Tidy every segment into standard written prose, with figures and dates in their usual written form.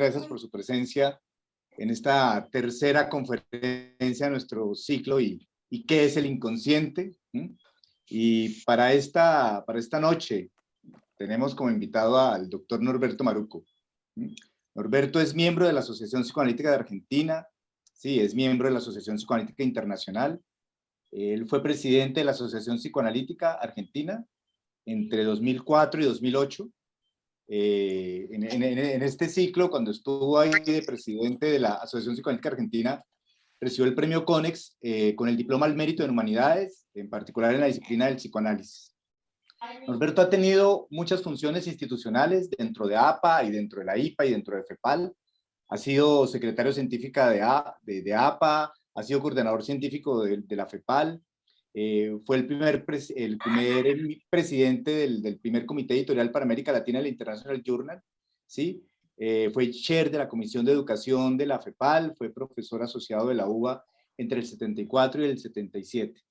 gracias por su presencia en esta tercera conferencia de nuestro ciclo y qué es el inconsciente. Y para esta noche tenemos como invitado al doctor Norberto Maruco. Norberto es miembro de la Asociación Psicoanalítica de Argentina, sí, es miembro de la Asociación Psicoanalítica Internacional. Él fue presidente de la Asociación Psicoanalítica Argentina entre 2004 y 2008. En este ciclo, cuando estuvo ahí de presidente de la Asociación Psicoanalítica Argentina, recibió el premio CONEX con el diploma al mérito en humanidades, en particular en la disciplina del psicoanálisis. Norberto ha tenido muchas funciones institucionales dentro de APA y dentro de la IPA y dentro de FEPAL. Ha sido secretario científico de APA, ha sido coordinador científico de la FEPAL, fue el primer presidente del primer comité editorial para América Latina del International Journal, ¿sí? Fue chair de la Comisión de Educación de la FEPAL, fue profesor asociado de la UBA entre el 74 y el 77.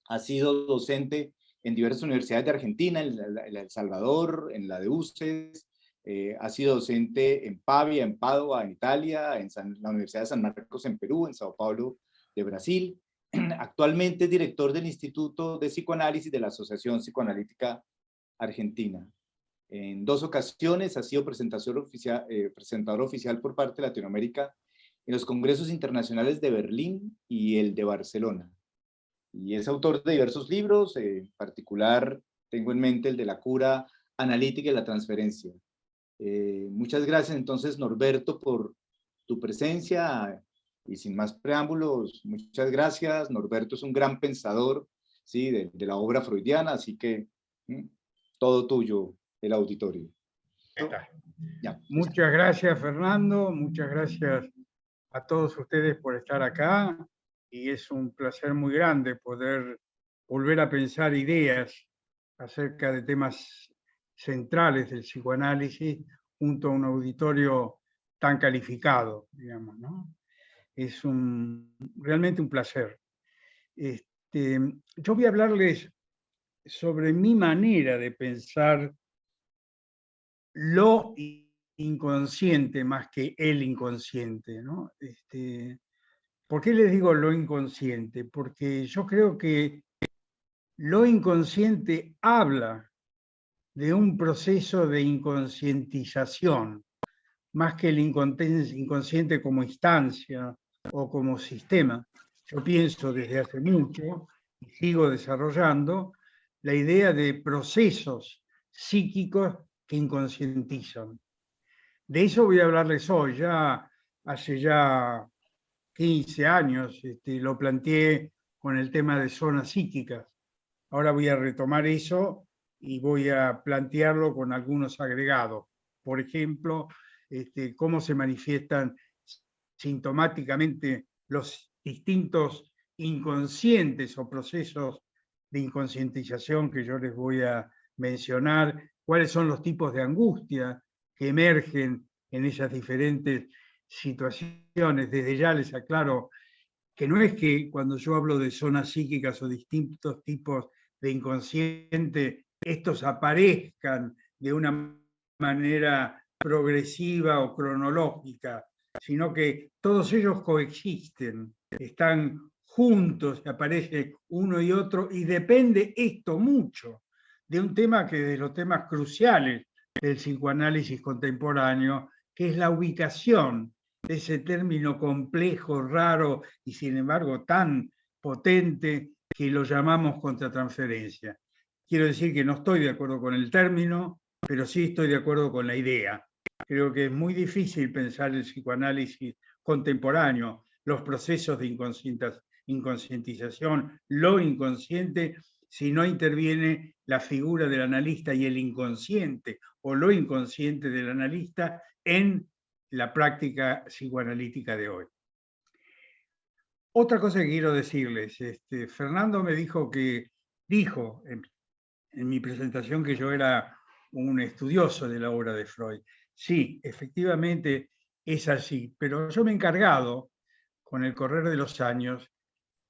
Ha sido docente en diversas universidades de Argentina, en El Salvador, en la de UCES, ha sido docente en Pavia, en Padua, en Italia, en la Universidad de San Marcos en Perú, en Sao Paulo de Brasil. Actualmente es director del Instituto de Psicoanálisis de la Asociación Psicoanalítica Argentina. En 2 ocasiones ha sido presentador oficial por parte de Latinoamérica en los congresos internacionales de Berlín y el de Barcelona. Y es autor de diversos libros, en particular tengo en mente el de la cura analítica y la transferencia. Muchas gracias entonces, Norberto, por tu presencia. Y sin más preámbulos, muchas gracias. Norberto es un gran pensador, ¿sí? de la obra freudiana, así que todo tuyo, el auditorio. Ya. Muchas gracias, Fernando. Muchas gracias a todos ustedes por estar acá. Y es un placer muy grande poder volver a pensar ideas acerca de temas centrales del psicoanálisis junto a un auditorio tan calificado, digamos, ¿no? Es realmente un placer. Yo voy a hablarles sobre mi manera de pensar lo inconsciente más que el inconsciente, ¿no? ¿Por qué les digo lo inconsciente? Porque yo creo que lo inconsciente habla de un proceso de inconscientización, más que el inconsciente como instancia o como sistema. Yo pienso desde hace mucho, y sigo desarrollando, la idea de procesos psíquicos que inconscientizan. De eso voy a hablarles hoy. Hace 15 años lo planteé con el tema de zonas psíquicas. Ahora voy a retomar eso y voy a plantearlo con algunos agregados. Por ejemplo, cómo se manifiestan sintomáticamente los distintos inconscientes o procesos de inconscientización que yo les voy a mencionar, cuáles son los tipos de angustia que emergen en esas diferentes situaciones. Desde ya les aclaro que no es que cuando yo hablo de zonas psíquicas o distintos tipos de inconsciente, estos aparezcan de una manera progresiva o cronológica, sino que todos ellos coexisten, están juntos, aparece uno y otro, y depende esto mucho de un tema que de los temas cruciales del psicoanálisis contemporáneo, que es la ubicación de ese término complejo, raro y sin embargo tan potente que lo llamamos contratransferencia. Quiero decir que no estoy de acuerdo con el término, pero sí estoy de acuerdo con la idea. Creo que es muy difícil pensar el psicoanálisis contemporáneo, los procesos de inconscientización, lo inconsciente, si no interviene la figura del analista y el inconsciente o lo inconsciente del analista en la práctica psicoanalítica de hoy. Otra cosa que quiero decirles, Fernando me dijo en mi presentación que yo era un estudioso de la obra de Freud. Sí, efectivamente es así, pero yo me he encargado, con el correr de los años,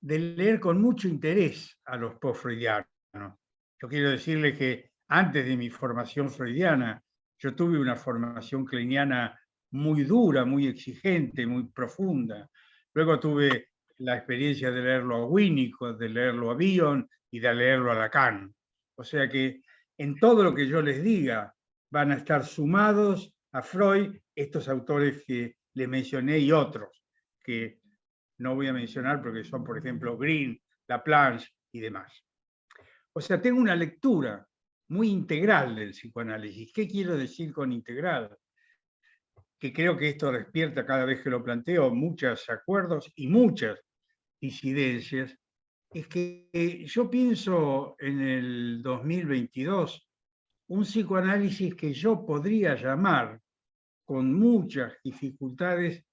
de leer con mucho interés a los post-freudianos. Yo quiero decirles que antes de mi formación freudiana, yo tuve una formación kleiniana muy dura, muy exigente, muy profunda. Luego tuve la experiencia de leerlo a Winnicott, de leerlo a Bion y de leerlo a Lacan. O sea que en todo lo que yo les diga van a estar sumados a Freud estos autores que les mencioné y otros que no voy a mencionar porque son, por ejemplo, Green, Laplanche y demás. O sea, tengo una lectura muy integral del psicoanálisis. ¿Qué quiero decir con integral? Que creo que esto despierta cada vez que lo planteo muchos acuerdos y muchas disidencias, es que yo pienso en el 2022 un psicoanálisis que yo podría llamar, con muchas dificultades,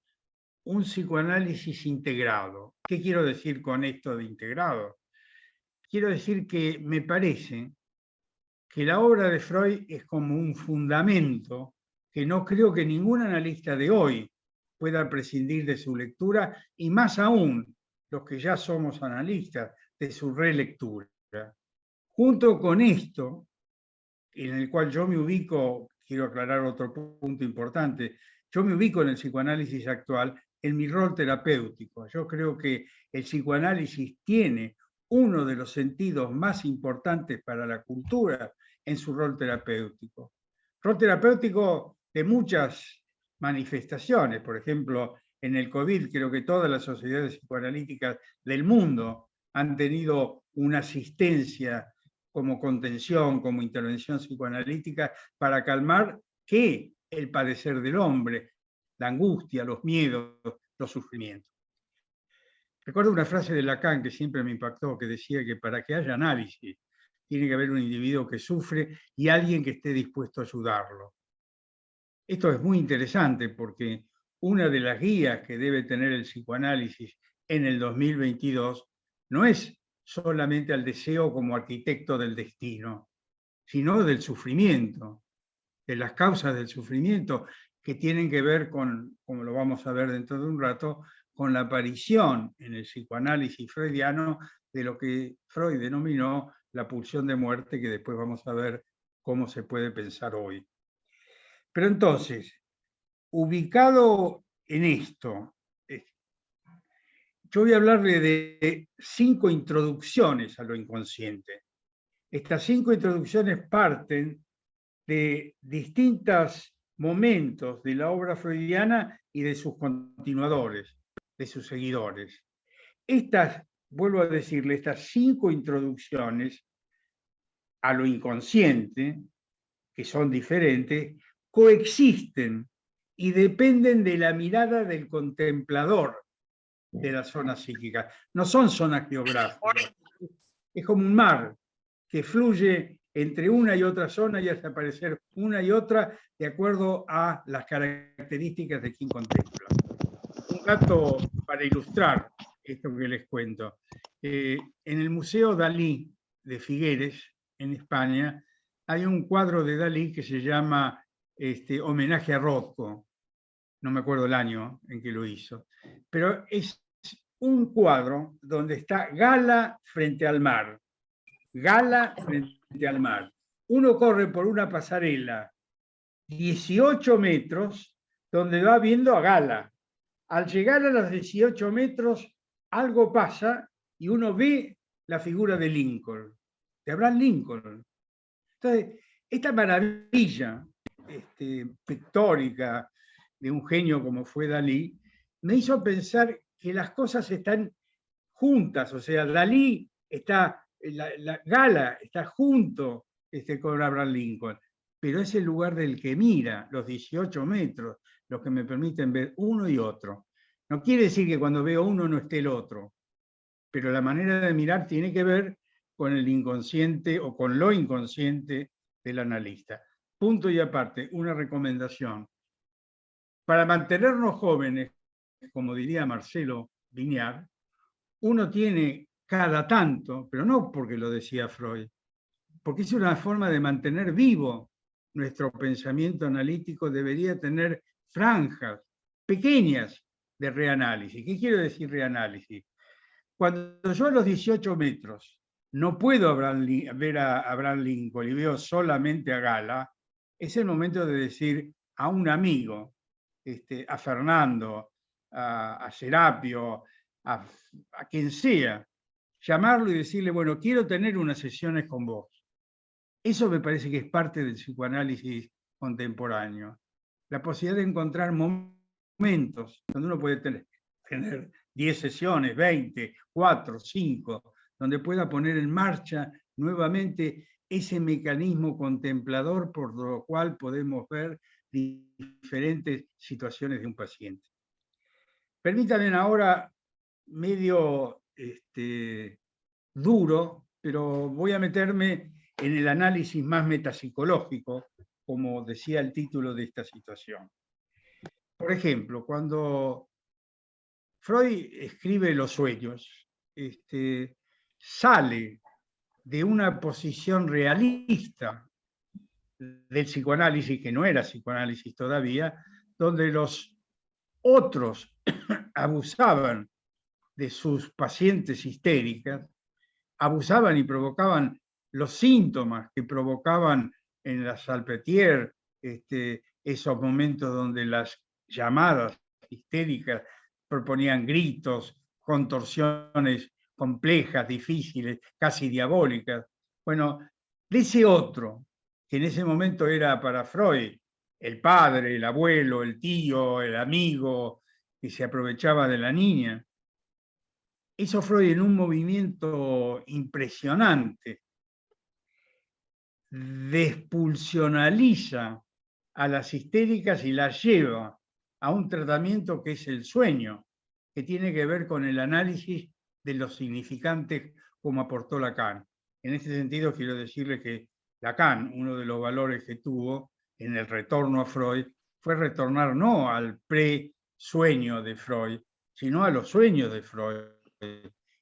un psicoanálisis integrado. ¿Qué quiero decir con esto de integrado? Quiero decir que me parece que la obra de Freud es como un fundamento que no creo que ningún analista de hoy pueda prescindir de su lectura, y más aún los que ya somos analistas, de su relectura. Junto con esto, en el cual yo me ubico, quiero aclarar otro punto importante, yo me ubico en el psicoanálisis actual en mi rol terapéutico. Yo creo que el psicoanálisis tiene uno de los sentidos más importantes para la cultura en su rol terapéutico. Rol terapéutico de muchas manifestaciones. Por ejemplo, en el COVID creo que todas las sociedades psicoanalíticas del mundo han tenido una asistencia como contención, como intervención psicoanalítica para calmar ¿qué? El padecer del hombre, la angustia, los miedos, los sufrimientos. Recuerdo una frase de Lacan que siempre me impactó, que decía que para que haya análisis tiene que haber un individuo que sufre y alguien que esté dispuesto a ayudarlo. Esto es muy interesante porque una de las guías que debe tener el psicoanálisis en el 2022 no es solamente al deseo como arquitecto del destino, sino del sufrimiento, de las causas del sufrimiento que tienen que ver con, como lo vamos a ver dentro de un rato, con la aparición en el psicoanálisis freudiano de lo que Freud denominó la pulsión de muerte, que después vamos a ver cómo se puede pensar hoy. Pero entonces, ubicado en esto, yo voy a hablarle de 5 introducciones a lo inconsciente. Estas 5 introducciones parten de distintos momentos de la obra freudiana y de sus continuadores, de sus seguidores. Estas, vuelvo a decirle, estas 5 introducciones a lo inconsciente, que son diferentes, coexisten y dependen de la mirada del contemplador de la zona psíquica. No son zonas geográficas. Es como un mar que fluye entre una y otra zona y hace aparecer una y otra de acuerdo a las características de quien contempla. Un dato para ilustrar esto que les cuento. En el Museo Dalí de Figueres, en España, hay un cuadro de Dalí que se llama Homenaje a Rothko. No me acuerdo el año en que lo hizo. Pero es un cuadro donde está Gala frente al mar. Gala frente al mar. Uno corre por una pasarela 18 metros donde va viendo a Gala. Al llegar a los 18 metros, algo pasa y uno ve la figura de Lincoln, de Abraham Lincoln. Entonces, esta maravilla pictórica de un genio como fue Dalí, me hizo pensar que las cosas están juntas, o sea, Dalí está, la Gala está junto con Abraham Lincoln, pero es el lugar del que mira, los 18 metros, los que me permiten ver uno y otro. No quiere decir que cuando veo uno no esté el otro, pero la manera de mirar tiene que ver con el inconsciente o con lo inconsciente del analista. Punto y aparte, una recomendación. Para mantenernos jóvenes, como diría Marcelo Viñar, uno tiene cada tanto, pero no porque lo decía Freud, porque es una forma de mantener vivo nuestro pensamiento analítico, debería tener franjas pequeñas de reanálisis. ¿Qué quiero decir reanálisis? Cuando yo a los 18 metros no puedo ver a Abraham Lincoln y veo solamente a Gala, es el momento de decir a un amigo, a Fernando, a Serapio, a quien sea, llamarlo y decirle, bueno, quiero tener unas sesiones con vos. Eso me parece que es parte del psicoanálisis contemporáneo. La posibilidad de encontrar momentos donde uno puede tener 10 sesiones, 20, 4, 5, donde pueda poner en marcha nuevamente ese mecanismo contemplador por lo cual podemos ver diferentes situaciones de un paciente. Permítanme ahora, medio duro, pero voy a meterme en el análisis más metapsicológico, como decía el título de esta situación. Por ejemplo, cuando Freud escribe Los sueños, sale de una posición realista del psicoanálisis, que no era psicoanálisis todavía, donde los otros abusaban de sus pacientes histéricas, abusaban y provocaban los síntomas que provocaban en la Salpêtrière, esos momentos donde las llamadas histéricas proponían gritos, contorsiones complejas, difíciles, casi diabólicas. Bueno, de ese otro, que en ese momento era para Freud el padre, el abuelo, el tío, el amigo, que se aprovechaba de la niña, hizo Freud en un movimiento impresionante, despulsionaliza a las histéricas y las lleva a un tratamiento que es el sueño, que tiene que ver con el análisis de los significantes como aportó Lacan. En este sentido quiero decirle que Lacan, uno de los valores que tuvo en el retorno a Freud, fue retornar no al pre-sueño de Freud, sino a los sueños de Freud,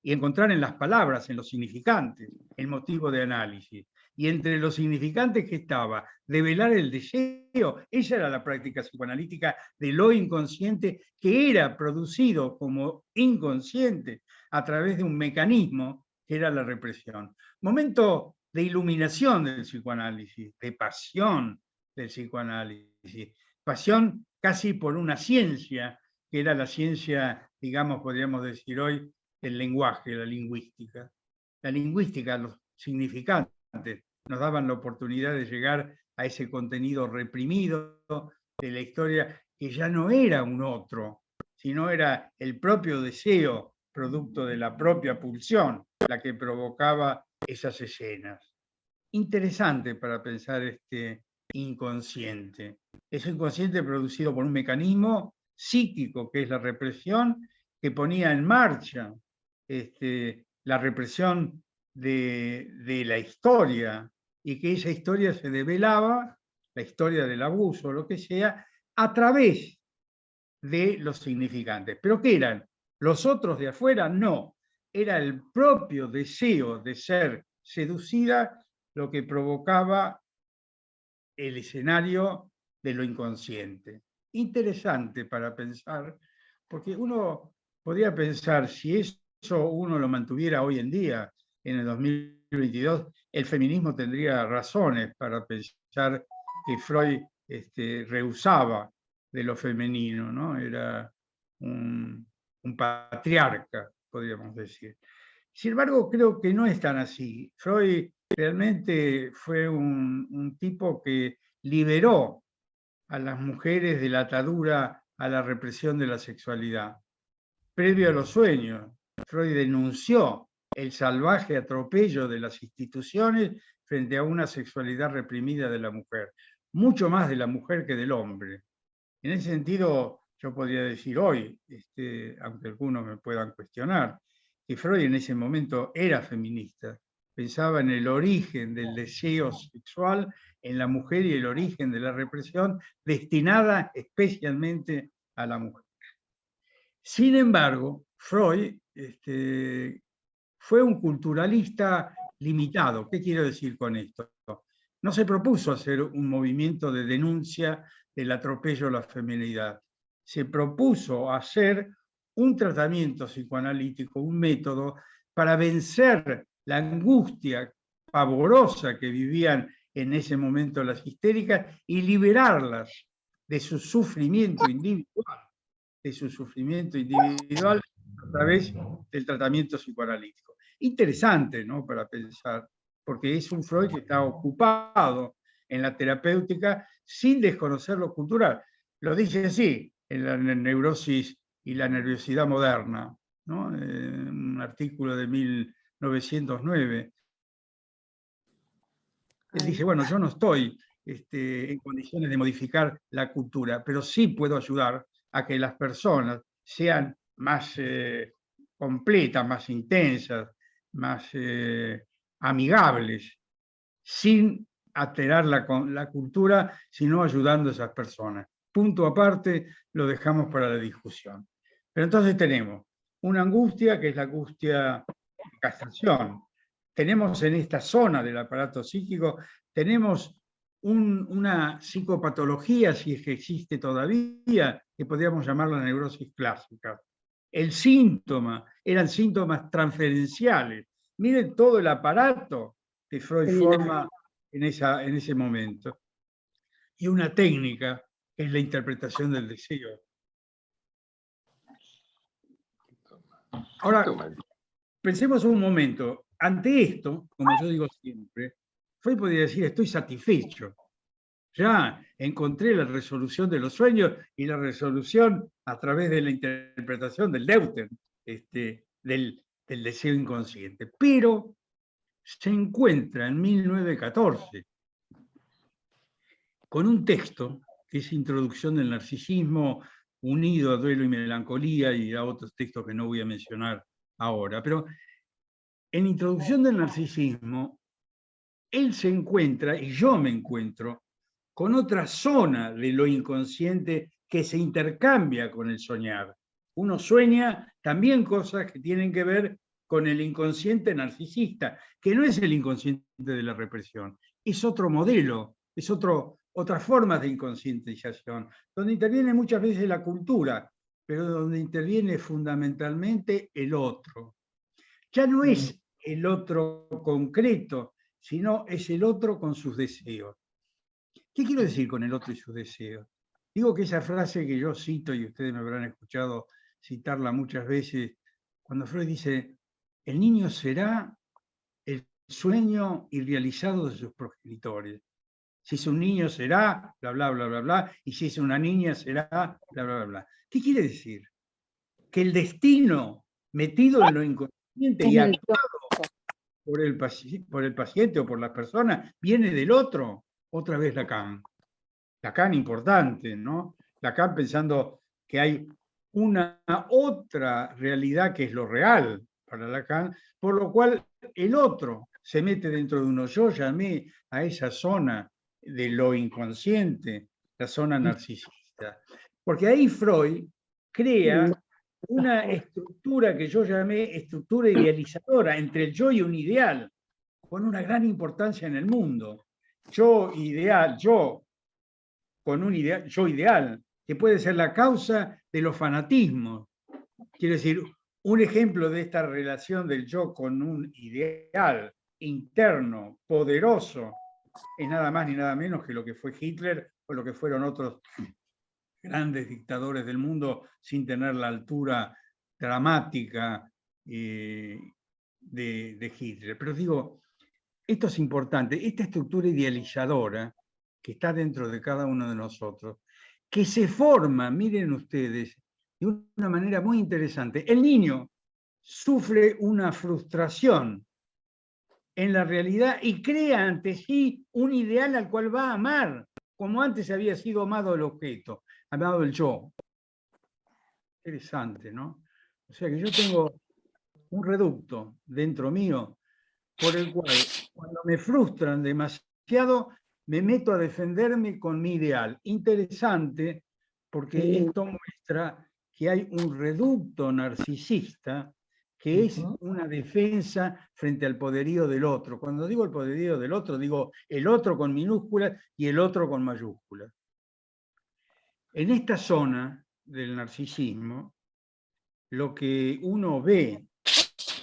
y encontrar en las palabras, en los significantes, el motivo de análisis. Y entre los significantes que estaba develar el deseo, esa era la práctica psicoanalítica de lo inconsciente, que era producido como inconsciente a través de un mecanismo que era la represión. Momento de iluminación del psicoanálisis, de pasión del psicoanálisis, pasión casi por una ciencia, que era la ciencia, digamos, podríamos decir hoy, el lenguaje, la lingüística. La lingüística, los significantes, nos daban la oportunidad de llegar a ese contenido reprimido de la historia, que ya no era un otro, sino era el propio deseo, producto de la propia pulsión, la que provocaba esas escenas. Interesante para pensar este inconsciente. Es un inconsciente producido por un mecanismo psíquico, que es la represión, que ponía en marcha la represión de la historia, y que esa historia se develaba, la historia del abuso o lo que sea, a través de los significantes. ¿Pero qué eran? ¿Los otros de afuera? No. Era el propio deseo de ser seducida lo que provocaba el escenario de lo inconsciente. Interesante para pensar, porque uno podría pensar, si eso uno lo mantuviera hoy en día, en el 2022, el feminismo tendría razones para pensar que Freud rehusaba de lo femenino, ¿no? Era un patriarca, podríamos decir. Sin embargo, creo que no es tan así. Freud realmente fue un tipo que liberó a las mujeres de la atadura a la represión de la sexualidad. Previo a los sueños, Freud denunció el salvaje atropello de las instituciones frente a una sexualidad reprimida de la mujer, mucho más de la mujer que del hombre. En ese sentido, yo podría decir hoy, aunque algunos me puedan cuestionar, que Freud en ese momento era feminista, pensaba en el origen del deseo sexual en la mujer y el origen de la represión destinada especialmente a la mujer. Sin embargo, Freud fue un culturalista limitado. ¿Qué quiero decir con esto? No se propuso hacer un movimiento de denuncia del atropello a la feminidad. Se propuso hacer un tratamiento psicoanalítico, un método para vencer la angustia pavorosa que vivían en ese momento las histéricas y liberarlas de su sufrimiento individual, a través del tratamiento psicoanalítico. Interesante, ¿no?, para pensar, porque es un Freud que está ocupado en la terapéutica sin desconocer lo cultural. Lo dice así en la neurosis y la nerviosidad moderna, ¿no?, un artículo de 1909. Él dice, bueno, yo no estoy en condiciones de modificar la cultura, pero sí puedo ayudar a que las personas sean más completas, más intensas, más amigables, sin alterar la cultura, sino ayudando a esas personas. Punto aparte, lo dejamos para la discusión. Pero entonces tenemos una angustia que es la angustia de castración. Tenemos en esta zona del aparato psíquico, tenemos una psicopatología, si es que existe todavía, que podríamos llamar la neurosis clásica. El síntoma, eran síntomas transferenciales. Miren todo el aparato que Freud forma en ese momento. Y una técnica, que es la interpretación del deseo. Ahora, pensemos un momento. Ante esto, como yo digo siempre, Freud podría decir, estoy satisfecho. Ya encontré la resolución de los sueños y la resolución a través de la interpretación del Deuter, del deseo inconsciente. Pero se encuentra en 1914 con un texto que es Introducción del Narcisismo, unido a Duelo y Melancolía y a otros textos que no voy a mencionar ahora. Pero en Introducción del Narcisismo, él se encuentra, y yo me encuentro, con otra zona de lo inconsciente que se intercambia con el soñar. Uno sueña también cosas que tienen que ver con el inconsciente narcisista, que no es el inconsciente de la represión, es otro modelo, es otra forma de inconscientización, donde interviene muchas veces la cultura, pero donde interviene fundamentalmente el otro. Ya no es el otro concreto, sino es el otro con sus deseos. ¿Qué quiero decir con el otro y sus deseos? Digo que esa frase que yo cito, y ustedes me habrán escuchado citarla muchas veces, cuando Freud dice, el niño será el sueño irrealizado de sus progenitores. Si es un niño será, bla, bla, bla, bla, bla, y si es una niña será, bla, bla, bla, bla. ¿Qué quiere decir? Que el destino metido en lo inconsciente y actuado por el paciente o por las personas viene del otro. Otra vez Lacan. Lacan importante, ¿no? Lacan pensando que hay una otra realidad que es lo real para Lacan, por lo cual el otro se mete dentro de uno. Yo llamé a esa zona de lo inconsciente, la zona narcisista, porque ahí Freud crea una estructura que yo llamé estructura idealizadora entre el yo y un ideal, con una gran importancia en el mundo. Yo ideal, yo con un ideal, yo ideal, que puede ser la causa de los fanatismos. Quiero decir, un ejemplo de esta relación del yo con un ideal interno, poderoso, es nada más ni nada menos que lo que fue Hitler o lo que fueron otros grandes dictadores del mundo sin tener la altura dramática de Hitler. Pero digo, esto es importante, esta estructura idealizadora que está dentro de cada uno de nosotros, que se forma, miren ustedes, de una manera muy interesante. El niño sufre una frustración en la realidad y crea ante sí un ideal al cual va a amar, como antes había sido amado el objeto, amado el yo. Interesante, ¿no? O sea que yo tengo un reducto dentro mío por el cual, cuando me frustran demasiado, me meto a defenderme con mi ideal. Interesante, porque esto muestra que hay un reducto narcisista que es una defensa frente al poderío del otro. Cuando digo el poderío del otro, digo el otro con minúsculas y el otro con mayúsculas. En esta zona del narcisismo, lo que uno ve,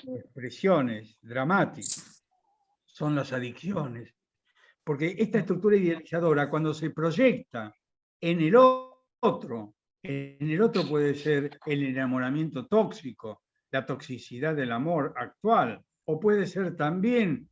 expresiones dramáticas, son las adicciones. Porque esta estructura idealizadora, cuando se proyecta en el otro. En el otro puede ser el enamoramiento tóxico, la toxicidad del amor actual, o puede ser también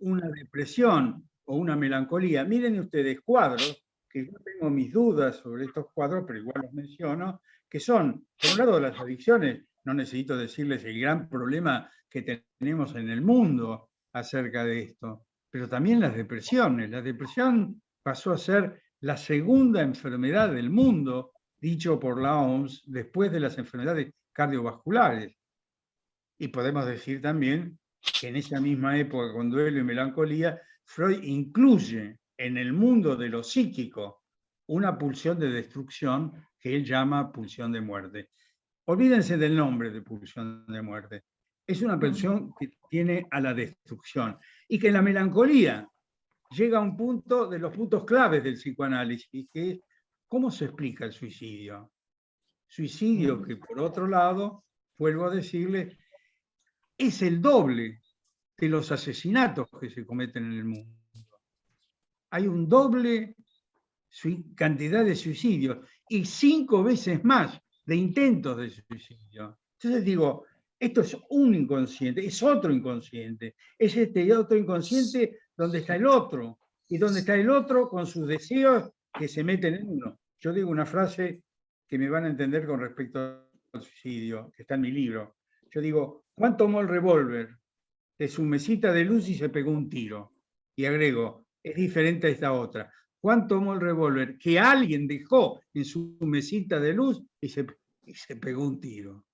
una depresión o una melancolía. Miren ustedes cuadros, que yo tengo mis dudas sobre estos cuadros, pero igual los menciono, que son, por un lado, las adicciones. No necesito decirles el gran problema que tenemos en el mundo acerca de esto, pero también las depresiones. La depresión pasó a ser la segunda enfermedad del mundo, dicho por la OMS, después de las enfermedades cardiovasculares. Y podemos decir también que en esa misma época, con duelo y melancolía, Freud incluye en el mundo de lo psíquico una pulsión de destrucción que él llama pulsión de muerte. Olvídense del nombre de pulsión de muerte. Es una pulsión que tiene a la destrucción. Y que la melancolía llega a un punto de los puntos claves del psicoanálisis, que es cómo se explica el suicidio. Suicidio que, por otro lado, vuelvo a decirle, es el doble de los asesinatos que se cometen en el mundo. Hay un doble cantidad de suicidios y 5 veces más de intentos de suicidio. Entonces digo, esto es un inconsciente, es otro inconsciente, es este otro inconsciente donde está el otro, y donde está el otro con sus deseos que se meten en uno. Yo digo una frase que me van a entender con respecto al suicidio, que está en mi libro. Yo digo, Juan tomó el revólver de su mesita de luz y se pegó un tiro. Y agrego, es diferente a esta otra. Juan tomó el revólver que alguien dejó en su mesita de luz y se pegó un tiro.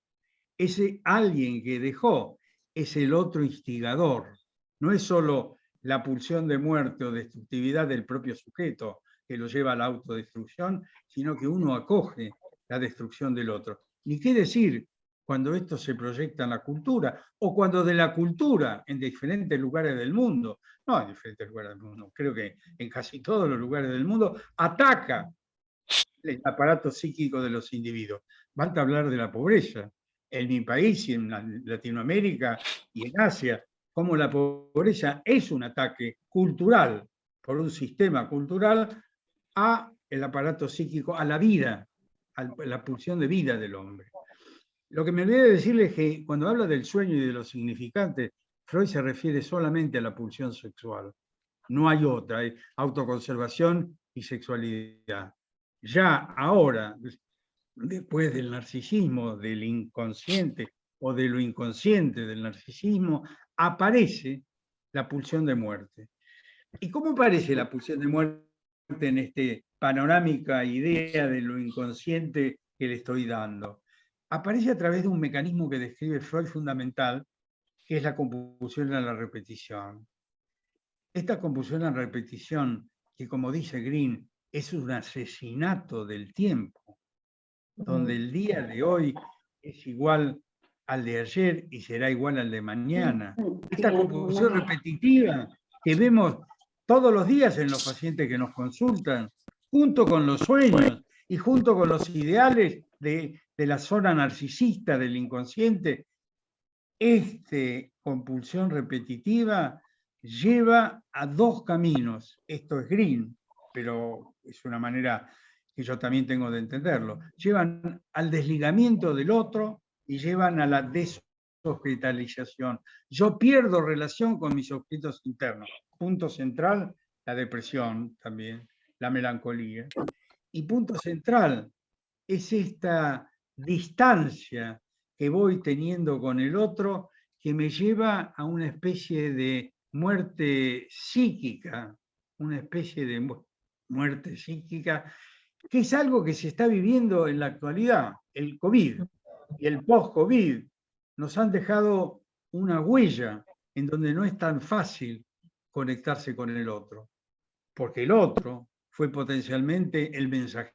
Ese alguien que dejó es el otro instigador. No es solo la pulsión de muerte o destructividad del propio sujeto que lo lleva a la autodestrucción, sino que uno acoge la destrucción del otro. Ni qué decir cuando esto se proyecta en la cultura, o cuando de la cultura en diferentes lugares del mundo, no en diferentes lugares del mundo, creo que en casi todos los lugares del mundo, ataca el aparato psíquico de los individuos. Basta hablar de la pobreza. En mi país y en Latinoamérica y en Asia, como la pobreza es un ataque cultural por un sistema cultural a el aparato psíquico, a la vida, a la pulsión de vida del hombre. Lo que me olvidé decirles es que cuando habla del sueño y de los significantes, Freud se refiere solamente a la pulsión sexual. No hay otra, hay autoconservación y sexualidad. Ya ahora, después del narcisismo, del inconsciente o de lo inconsciente del narcisismo, aparece la pulsión de muerte. ¿Y cómo aparece la pulsión de muerte en esta panorámica idea de lo inconsciente que le estoy dando? Aparece a través de un mecanismo que describe Freud fundamental, que es la compulsión a la repetición. Esta compulsión a la repetición, que como dice Green, es un asesinato del tiempo, donde el día de hoy es igual al de ayer y será igual al de mañana. Esta compulsión repetitiva que vemos todos los días en los pacientes que nos consultan, junto con los sueños y junto con los ideales de la zona narcisista del inconsciente, esta compulsión repetitiva lleva a 2 caminos. Esto es Green, pero es una manera que yo también tengo de entenderlo. Llevan al desligamiento del otro y llevan a la deshospitalización. Yo pierdo relación con mis objetos internos. Punto central, la depresión también, la melancolía. Y punto central es esta distancia que voy teniendo con el otro que me lleva a una especie de muerte psíquica, una especie de muerte psíquica, que es algo que se está viviendo en la actualidad. El COVID y el post-COVID nos han dejado una huella en donde no es tan fácil conectarse con el otro, porque el otro fue potencialmente el mensajero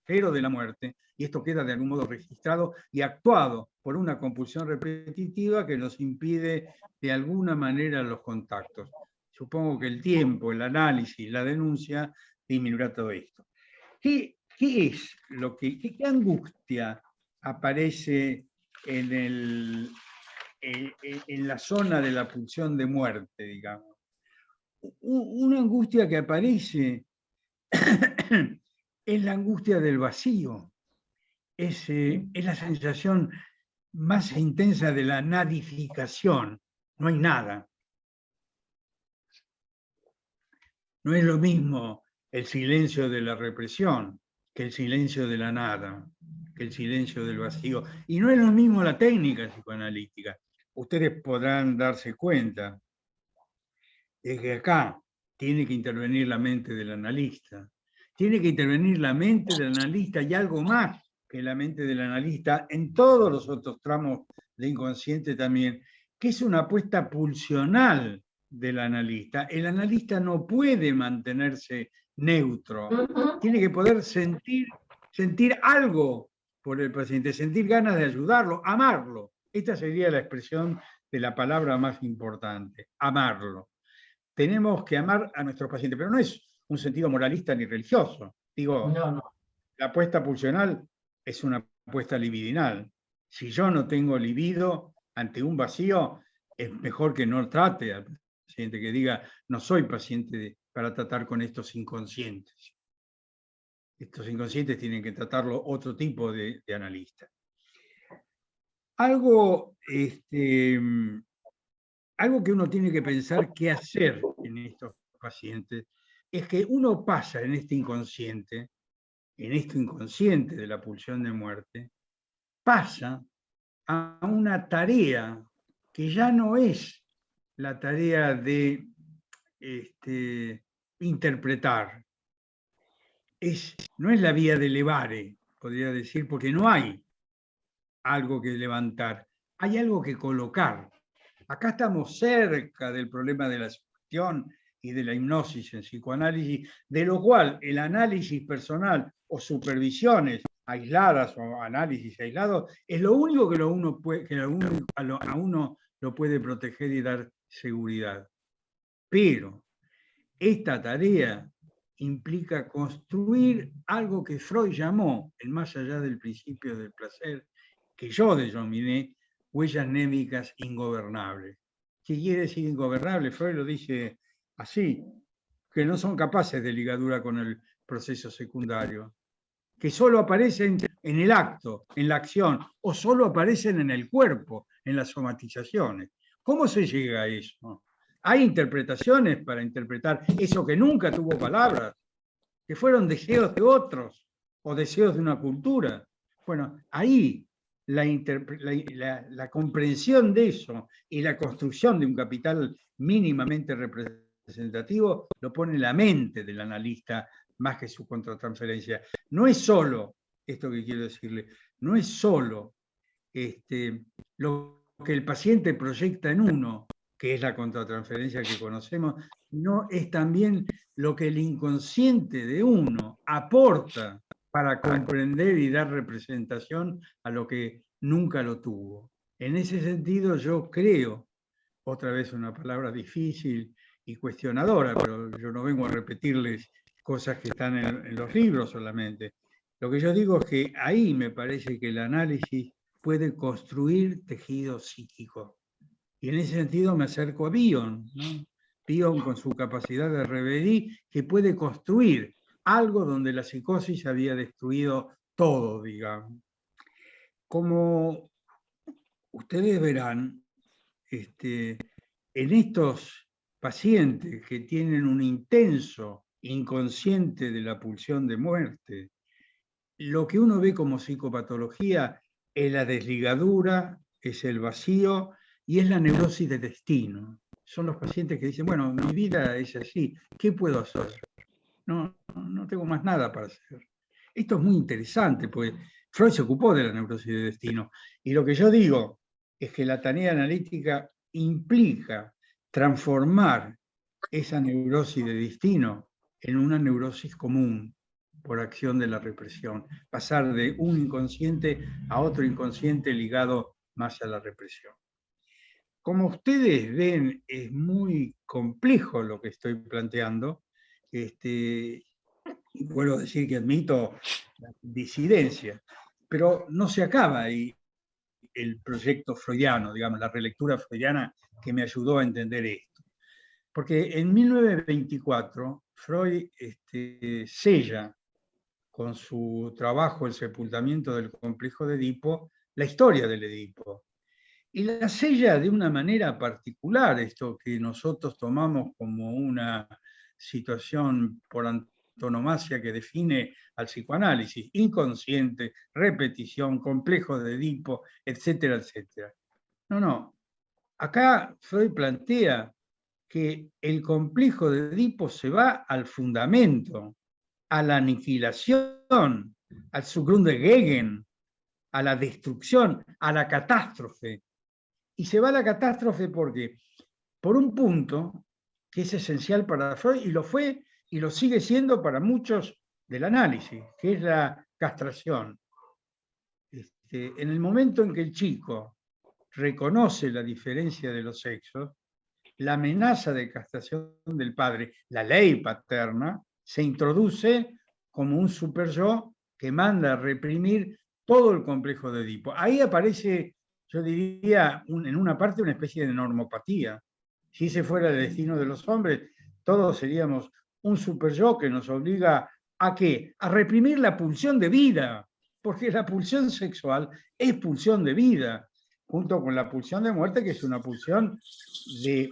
de la muerte, y esto queda de algún modo registrado y actuado por una compulsión repetitiva que nos impide de alguna manera los contactos. Supongo que el tiempo, el análisis, la denuncia disminuirá todo esto. ¿Qué es lo que, qué angustia aparece en la zona de la pulsión de muerte, digamos? Una angustia que aparece es la angustia del vacío, es la sensación más intensa de la nadificación. No hay nada. No es lo mismo el silencio de la represión que el silencio de la nada, que el silencio del vacío. Y no es lo mismo la técnica psicoanalítica. Ustedes podrán darse cuenta de que acá tiene que intervenir la mente del analista. Tiene que intervenir la mente del analista y algo más que la mente del analista en todos los otros tramos de inconsciente también, que es una apuesta pulsional del analista. El analista no puede mantenerse neutro, tiene que poder sentir algo por el paciente, sentir ganas de ayudarlo, amarlo. Esta sería la expresión de la palabra más importante, amarlo. Tenemos que amar a nuestros pacientes, pero no es un sentido moralista ni religioso. Digo, la apuesta pulsional es una apuesta libidinal. Si yo no tengo libido ante un vacío, es mejor que no trate al paciente, que diga, no soy paciente para tratar con estos inconscientes. Estos inconscientes tienen que tratarlo otro tipo de analista. Algo que uno tiene que pensar qué hacer en estos pacientes es que uno pasa en esto inconsciente de la pulsión de muerte, pasa a una tarea que ya no es la tarea de interpretar. No es la vía de levare, podría decir, porque no hay algo que levantar, hay algo que colocar. Acá estamos cerca del problema de la sugestión y de la hipnosis en psicoanálisis, de lo cual el análisis personal o supervisiones aisladas o análisis aislados es lo único que, a uno lo puede proteger y dar seguridad. Pero esta tarea implica construir algo que Freud llamó, el más allá del principio del placer, que yo denominé huellas némicas ingobernables. ¿Qué quiere decir ingobernable? Freud lo dice así, que no son capaces de ligadura con el proceso secundario, que solo aparecen en el acto, en la acción, o solo aparecen en el cuerpo, en las somatizaciones. ¿Cómo se llega a eso? Hay interpretaciones para interpretar eso que nunca tuvo palabras, que fueron deseos de otros o deseos de una cultura. Bueno, ahí la comprensión de eso y la construcción de un capital mínimamente representativo lo pone la mente del analista más que su contratransferencia. No es solo, esto que quiero decirle, no es solo lo que el paciente proyecta en uno, que es la contratransferencia que conocemos, no es también lo que el inconsciente de uno aporta para comprender y dar representación a lo que nunca lo tuvo. En ese sentido yo creo, otra vez una palabra difícil y cuestionadora, pero yo no vengo a repetirles cosas que están en los libros solamente. Lo que yo digo es que ahí me parece que el análisis puede construir tejido psíquico. Y en ese sentido me acerco a Bion, ¿no? Bion con su capacidad de reverie, que puede construir algo donde la psicosis había destruido todo, digamos. Como ustedes verán, en estos pacientes que tienen un intenso inconsciente de la pulsión de muerte, lo que uno ve como psicopatología es la desligadura, es el vacío y es la neurosis de destino. Son los pacientes que dicen, bueno, mi vida es así, ¿qué puedo hacer? No tengo más nada para hacer. Esto es muy interesante, porque Freud se ocupó de la neurosis de destino. Y lo que yo digo es que la tarea analítica implica transformar esa neurosis de destino en una neurosis común por acción de la represión, pasar de un inconsciente a otro inconsciente ligado más a la represión. Como ustedes ven, es muy complejo lo que estoy planteando. Y vuelvo a decir que admito la disidencia, pero no se acaba ahí el proyecto freudiano, digamos, la relectura freudiana que me ayudó a entender esto. Porque en 1924 Freud sella con su trabajo El sepultamiento del complejo de Edipo la historia del Edipo. Y la sella de una manera particular, esto que nosotros tomamos como una situación por antonomasia que define al psicoanálisis: inconsciente, repetición, complejo de Edipo, etcétera, etcétera. No. Acá Freud plantea que el complejo de Edipo se va al fundamento, a la aniquilación, al Zugrunde Gegen, a la destrucción, a la catástrofe. Y se va a la catástrofe porque, por un punto que es esencial para Freud, y lo fue y lo sigue siendo para muchos del análisis, que es la castración. En el momento en que el chico reconoce la diferencia de los sexos, la amenaza de castración del padre, la ley paterna, se introduce como un super yo que manda a reprimir todo el complejo de Edipo. Ahí aparece, yo diría, en una parte una especie de normopatía. Si ese fuera el destino de los hombres, todos seríamos un super yo que nos obliga ¿a qué? A reprimir la pulsión de vida, porque la pulsión sexual es pulsión de vida, junto con la pulsión de muerte, que es una pulsión de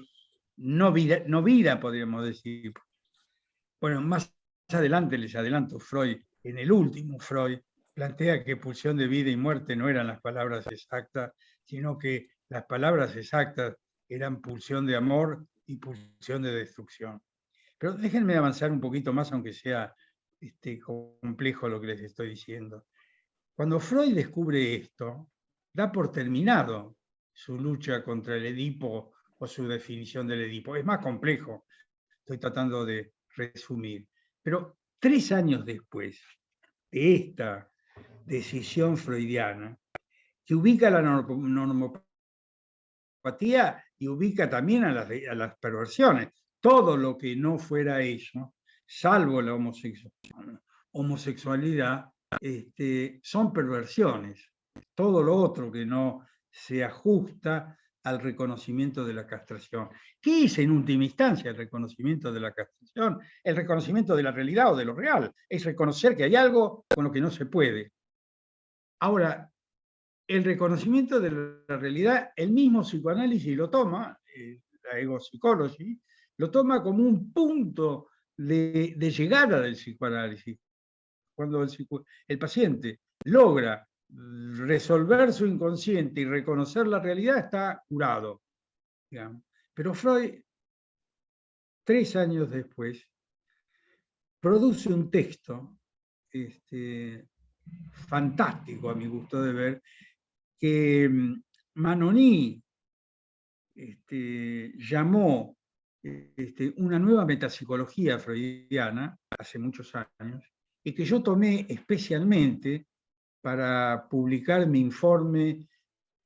no vida, podríamos decir. Bueno, más adelante les adelanto, Freud, en el último Freud, plantea que pulsión de vida y muerte no eran las palabras exactas, sino que las palabras exactas eran pulsión de amor y pulsión de destrucción. Pero déjenme avanzar un poquito más, aunque sea complejo lo que les estoy diciendo. Cuando Freud descubre esto, da por terminado su lucha contra el Edipo o su definición del Edipo. Es más complejo, estoy tratando de resumir. Pero 3 años después de esta decisión freudiana, que ubica la normopatía y ubica también a las perversiones, todo lo que no fuera eso, salvo la homosexualidad, son perversiones. Todo lo otro que no se ajusta al reconocimiento de la castración. ¿Qué es en última instancia el reconocimiento de la castración? El reconocimiento de la realidad o de lo real. Es reconocer que hay algo con lo que no se puede. Ahora, el reconocimiento de la realidad, el mismo psicoanálisis lo toma, la ego psychology, lo toma como un punto de llegada del psicoanálisis. Cuando el paciente logra resolver su inconsciente y reconocer la realidad, está curado, digamos. Pero Freud, 3 años después, produce un texto fantástico, a mi gusto de ver, que Manoni llamó una nueva metapsicología freudiana hace muchos años, y que yo tomé especialmente para publicar mi informe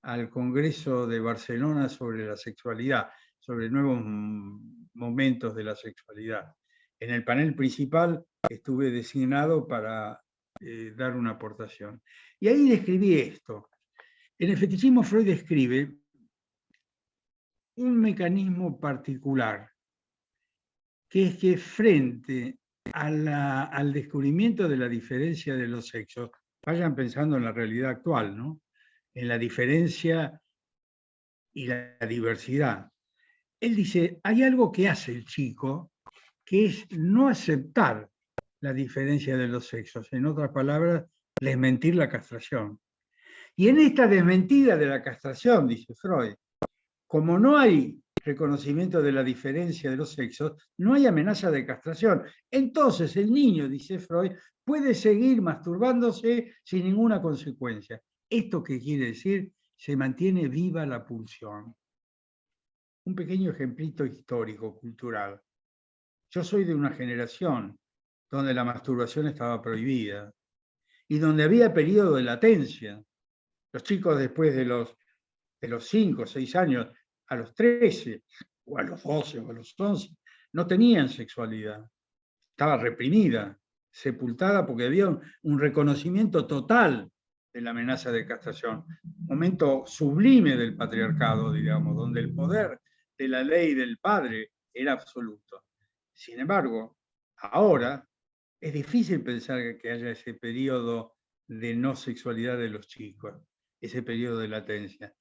al Congreso de Barcelona sobre la sexualidad, sobre nuevos momentos de la sexualidad. En el panel principal estuve designado para dar una aportación. Y ahí describí esto. En el fetichismo Freud describe un mecanismo particular, que es que frente al descubrimiento de la diferencia de los sexos, vayan pensando en la realidad actual, ¿no? En la diferencia y la diversidad. Él dice, hay algo que hace el chico, que es no aceptar la diferencia de los sexos. En otras palabras, desmentir la castración. Y en esta desmentida de la castración, dice Freud, como no hay reconocimiento de la diferencia de los sexos, no hay amenaza de castración. Entonces el niño, dice Freud, puede seguir masturbándose sin ninguna consecuencia. ¿Esto qué quiere decir? Se mantiene viva la pulsión. Un pequeño ejemplito histórico, cultural. Yo soy de una generación donde la masturbación estaba prohibida y donde había periodo de latencia. Los chicos después de los 5 o 6 años, a los 13, o a los 12, o a los 11, no tenían sexualidad. Estaba reprimida, sepultada, porque había un reconocimiento total de la amenaza de castración. Momento sublime del patriarcado, digamos, donde el poder de la ley del padre era absoluto. Sin embargo, ahora es difícil pensar que haya ese periodo de no sexualidad de los chicos, ese periodo de latencia.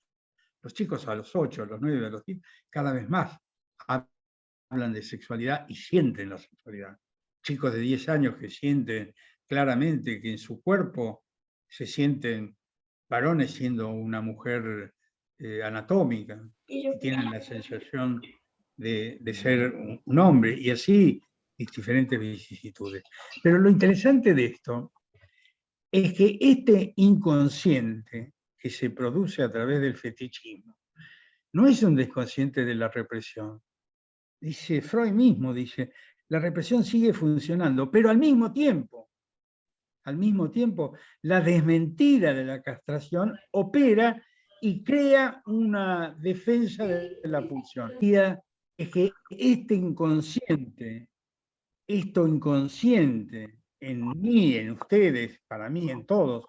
Los chicos a los 8, a los 9, a los 10, cada vez más hablan de sexualidad y sienten la sexualidad. Chicos de 10 años que sienten claramente que en su cuerpo se sienten varones siendo una mujer anatómica, y tienen la sensación de ser un hombre, y así diferentes vicisitudes. Pero lo interesante de esto es que este inconsciente que se produce a través del fetichismo no es un desconsciente de la represión. Dice Freud mismo, dice, la represión sigue funcionando, pero al mismo tiempo, la desmentida de la castración opera y crea una defensa de la pulsión. Es que esto inconsciente en mí, en ustedes, para mí, en todos,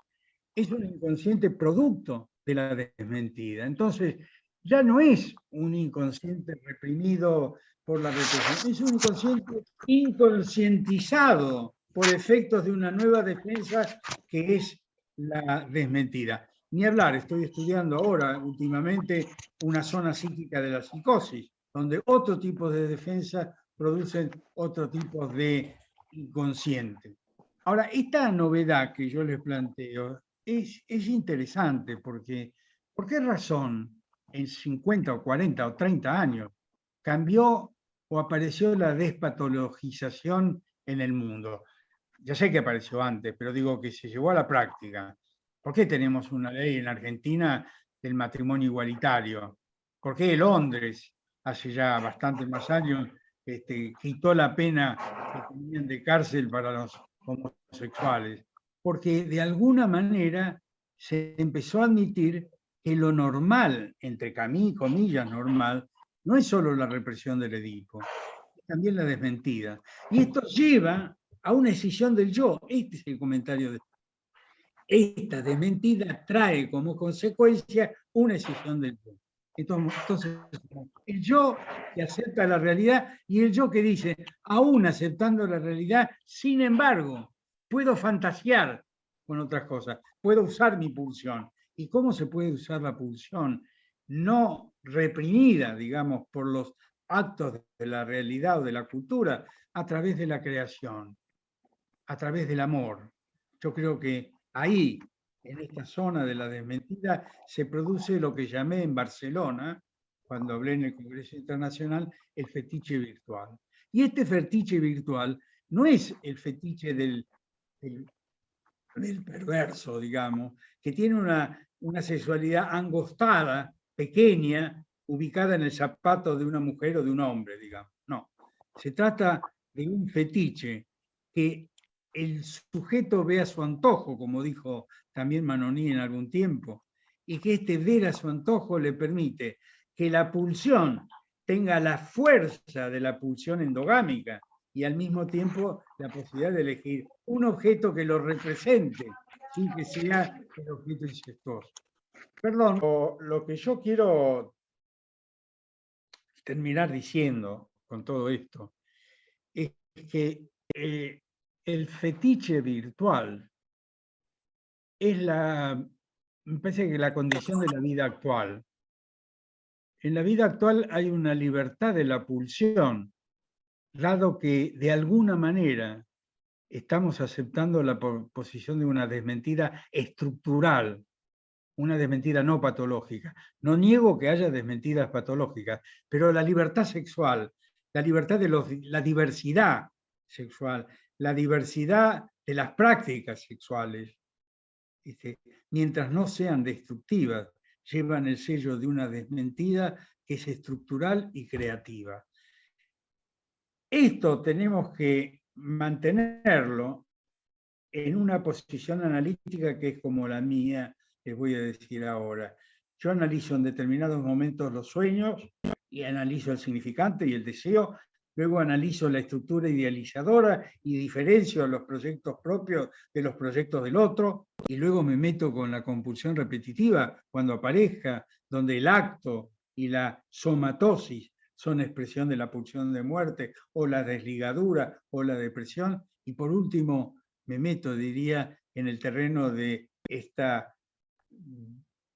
es un inconsciente producto de la desmentida. Entonces, ya no es un inconsciente reprimido por la represión, es un inconsciente inconscientizado por efectos de una nueva defensa que es la desmentida. Ni hablar, estoy estudiando ahora, últimamente, una zona psíquica de la psicosis, donde otro tipo de defensa producen otro tipo de inconsciente. Ahora, esta novedad que yo les planteo es interesante porque, ¿por qué razón en 50 o 40 o 30 años cambió o apareció la despatologización en el mundo? Ya sé que apareció antes, pero digo que se llevó a la práctica. ¿Por qué tenemos una ley en Argentina del matrimonio igualitario? ¿Por qué Londres, hace ya bastantes más años, quitó la pena que tenían de cárcel para los homosexuales? Porque de alguna manera se empezó a admitir que lo normal, entre comillas normal, no es solo la represión del Edipo, es también la desmentida. Y esto lleva a una escisión del yo. Este es el comentario de esta desmentida trae como consecuencia una escisión del yo. Entonces, el yo que acepta la realidad y el yo que dice, aún aceptando la realidad, sin embargo, puedo fantasear con otras cosas, puedo usar mi pulsión. ¿Y cómo se puede usar la pulsión? No reprimida, digamos, por los actos de la realidad o de la cultura, a través de la creación, a través del amor. Yo creo que ahí, en esta zona de la desmentida, se produce lo que llamé en Barcelona, cuando hablé en el Congreso Internacional, el fetiche virtual. Y este fetiche virtual no es el fetiche del perverso, digamos, que tiene una sexualidad angostada, pequeña, ubicada en el zapato de una mujer o de un hombre, digamos. No, se trata de un fetiche que el sujeto ve a su antojo, como dijo también Manoní en algún tiempo, y que este ver a su antojo le permite que la pulsión tenga la fuerza de la pulsión endogámica y al mismo tiempo la posibilidad de elegir un objeto que lo represente sin que sea el objeto incestuoso. Perdón, lo que yo quiero terminar diciendo con todo esto es que el fetiche virtual es me parece que la condición de la vida actual. En la vida actual hay una libertad de la pulsión, dado que de alguna manera estamos aceptando la posición de una desmentida estructural, una desmentida no patológica. No niego que haya desmentidas patológicas, pero la libertad sexual, la libertad de la diversidad sexual, la diversidad de las prácticas sexuales, mientras no sean destructivas, llevan el sello de una desmentida que es estructural y creativa. Esto tenemos que mantenerlo en una posición analítica que es como la mía, les voy a decir ahora. Yo analizo en determinados momentos los sueños y analizo el significante y el deseo, luego analizo la estructura idealizadora y diferencio los proyectos propios de los proyectos del otro, y luego me meto con la compulsión repetitiva cuando aparezca, donde el acto y la somatosis son expresión de la pulsión de muerte, o la desligadura, o la depresión. Y por último, me meto, diría, en el terreno de esta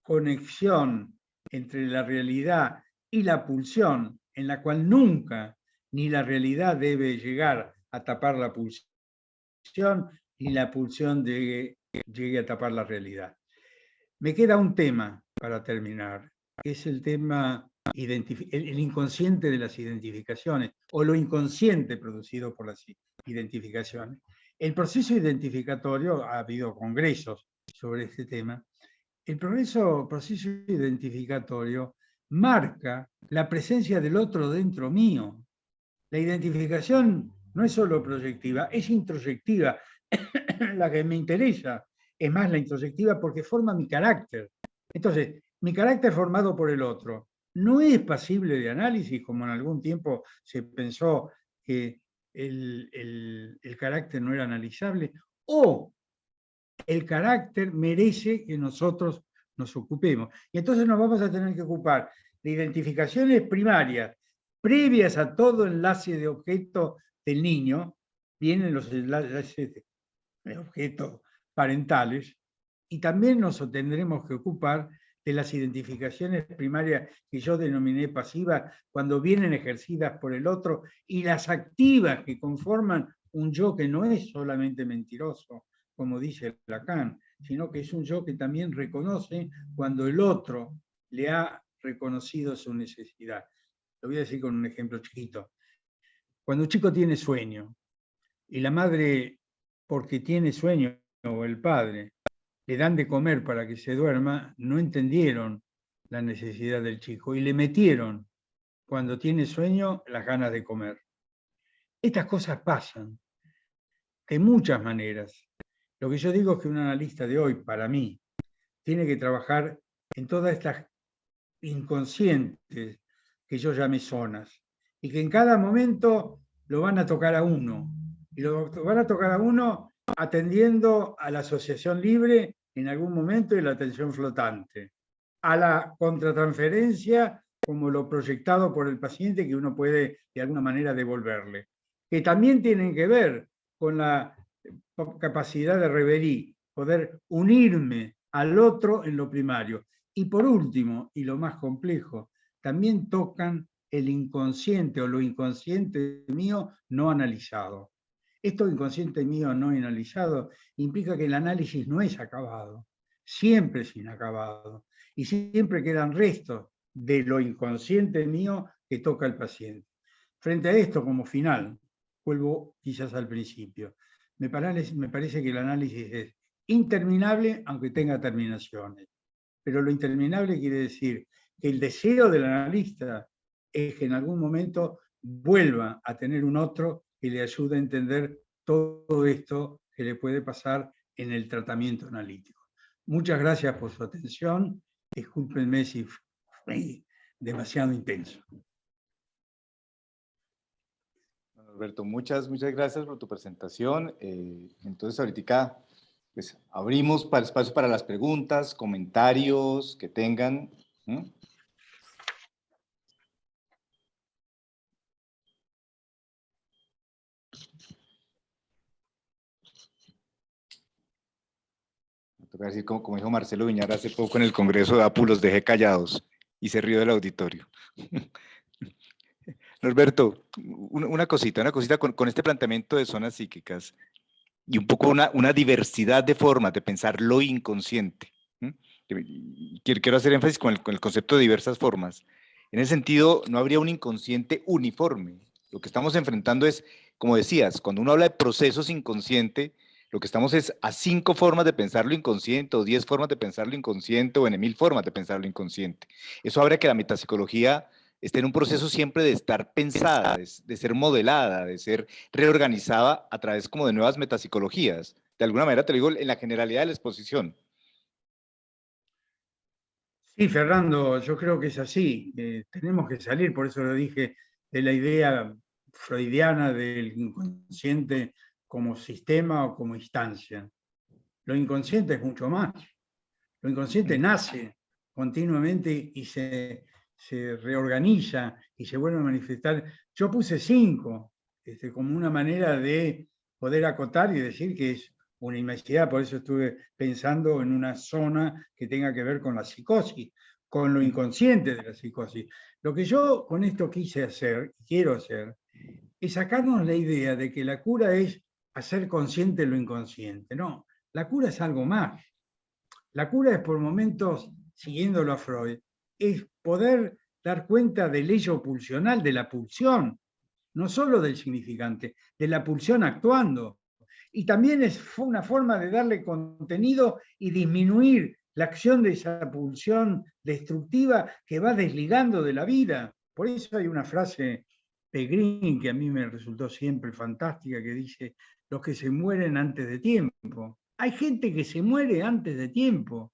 conexión entre la realidad y la pulsión, en la cual nunca ni la realidad debe llegar a tapar la pulsión, ni la pulsión llegue a tapar la realidad. Me queda un tema para terminar, que es el tema el inconsciente de las identificaciones, o lo inconsciente producido por las identificaciones. El proceso identificatorio, ha habido congresos sobre este tema, el proceso identificatorio marca la presencia del otro dentro mío. La identificación no es solo proyectiva, es introyectiva, la que me interesa. Es más, la introyectiva porque forma mi carácter. Entonces, mi carácter formado por el otro no es pasible de análisis, como en algún tiempo se pensó que el carácter no era analizable, o el carácter merece que nosotros nos ocupemos. Y entonces nos vamos a tener que ocupar de identificaciones primarias, previas a todo enlace de objeto del niño, vienen los enlaces de objetos parentales, y también nos tendremos que ocupar de las identificaciones primarias que yo denominé pasivas, cuando vienen ejercidas por el otro, y las activas que conforman un yo que no es solamente mentiroso, como dice Lacan, sino que es un yo que también reconoce cuando el otro le ha reconocido su necesidad. Lo voy a decir con un ejemplo chiquito. Cuando un chico tiene sueño y la madre, porque tiene sueño, o el padre, le dan de comer para que se duerma, no entendieron la necesidad del chico y le metieron, cuando tiene sueño, las ganas de comer. Estas cosas pasan de muchas maneras. Lo que yo digo es que un analista de hoy, para mí, tiene que trabajar en todas estas inconscientes que yo llamé zonas, y que en cada momento lo van a tocar a uno, y lo van a tocar a uno atendiendo a la asociación libre en algún momento y la atención flotante, a la contratransferencia como lo proyectado por el paciente que uno puede de alguna manera devolverle, que también tienen que ver con la capacidad de reverí, poder unirme al otro en lo primario. Y por último, y lo más complejo, también tocan el inconsciente o lo inconsciente mío no analizado. Esto inconsciente mío no analizado implica que el análisis no es acabado, siempre es inacabado, y siempre quedan restos de lo inconsciente mío que toca el paciente. Frente a esto, como final, vuelvo quizás al principio, me parece que el análisis es interminable aunque tenga terminaciones. Pero lo interminable quiere decir que el deseo del analista es que en algún momento vuelva a tener un otro que le ayude a entender todo esto que le puede pasar en el tratamiento analítico. Muchas gracias por su atención. Discúlpenme si fue demasiado intenso. Alberto, muchas gracias por tu presentación. Entonces, ahorita pues, abrimos para espacio para las preguntas, comentarios que tengan. Me toca decir, como dijo Marcelo Viñar hace poco en el Congreso de APU, los dejé callados y se rió del auditorio. Norberto, una cosita con este planteamiento de zonas psíquicas y un poco una diversidad de formas de pensar lo inconsciente. Quiero hacer énfasis con el concepto de diversas formas. En ese sentido, no habría un inconsciente uniforme. Lo que estamos enfrentando es, como decías, cuando uno habla de procesos inconscientes, lo que estamos es a 5 formas de pensar lo inconsciente, o 10 formas de pensar lo inconsciente, o en 1000 formas de pensar lo inconsciente. Eso habría que la metapsicología esté en un proceso siempre de estar pensada, de ser modelada, de ser reorganizada a través como de nuevas metapsicologías. De alguna manera te lo digo en la generalidad de la exposición. Sí, Fernando, yo creo que es así. Tenemos que salir, por eso lo dije, de la idea freudiana del inconsciente como sistema o como instancia. Lo inconsciente es mucho más. Lo inconsciente nace continuamente y se se reorganiza y se vuelve a manifestar. Yo puse 5, como una manera de poder acotar y decir que es una inmensidad, por eso estuve pensando en una zona que tenga que ver con la psicosis, con lo inconsciente de la psicosis. Lo que yo con esto quise hacer, quiero hacer, es sacarnos la idea de que la cura es hacer consciente lo inconsciente. No, la cura es algo más. La cura es por momentos, siguiéndolo a Freud, es poder dar cuenta del hecho pulsional, de la pulsión, no solo del significante, de la pulsión actuando. Y también fue una forma de darle contenido y disminuir la acción de esa pulsión destructiva que va desligando de la vida. Por eso hay una frase de Green que a mí me resultó siempre fantástica, que dice, los que se mueren antes de tiempo. Hay gente que se muere antes de tiempo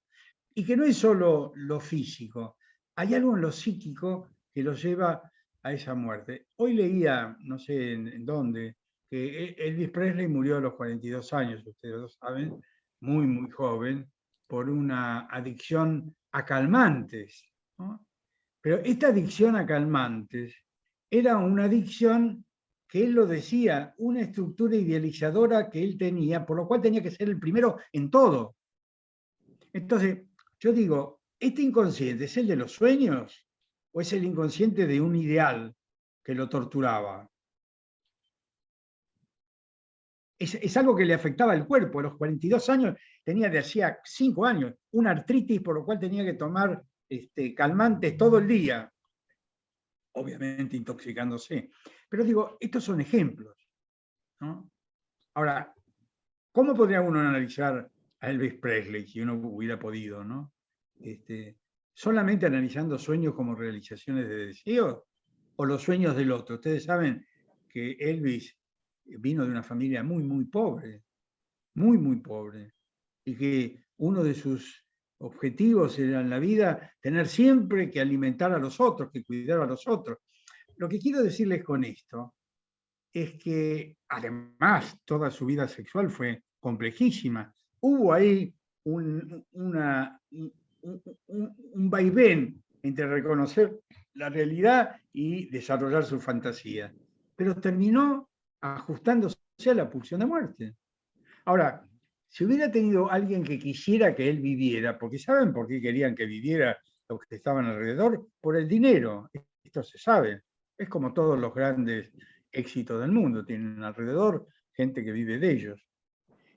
y que no es solo lo físico, hay algo en lo psíquico que lo lleva a esa muerte. Hoy leía, no sé en dónde, que Elvis Presley murió a los 42 años, ustedes lo saben, muy, muy joven, por una adicción a calmantes, ¿no? Pero esta adicción a calmantes era una adicción que él lo decía, una estructura idealizadora que él tenía, por lo cual tenía que ser el primero en todo. Entonces, yo digo, ¿este inconsciente es el de los sueños o es el inconsciente de un ideal que lo torturaba? Es algo que le afectaba el cuerpo. A los 42 años tenía de hacía 5 años una artritis por lo cual tenía que tomar calmantes todo el día, obviamente intoxicándose. Pero digo, estos son ejemplos, ¿no? Ahora, ¿cómo podría uno analizar a Elvis Presley si uno hubiera podido, ¿no? ¿Solamente analizando sueños como realizaciones de deseos o los sueños del otro? Ustedes saben que Elvis vino de una familia muy, muy pobre, y que uno de sus objetivos era en la vida tener siempre que alimentar a los otros, que cuidar a los otros. Lo que quiero decirles con esto es que además toda su vida sexual fue complejísima. Hubo ahí un vaivén entre reconocer la realidad y desarrollar su fantasía, pero terminó ajustándose a la pulsión de muerte. Ahora, si hubiera tenido alguien que quisiera que él viviera, porque ¿saben por qué querían que viviera los que estaban alrededor? Por el dinero, esto se sabe. Es como todos los grandes éxitos del mundo, tienen alrededor gente que vive de ellos.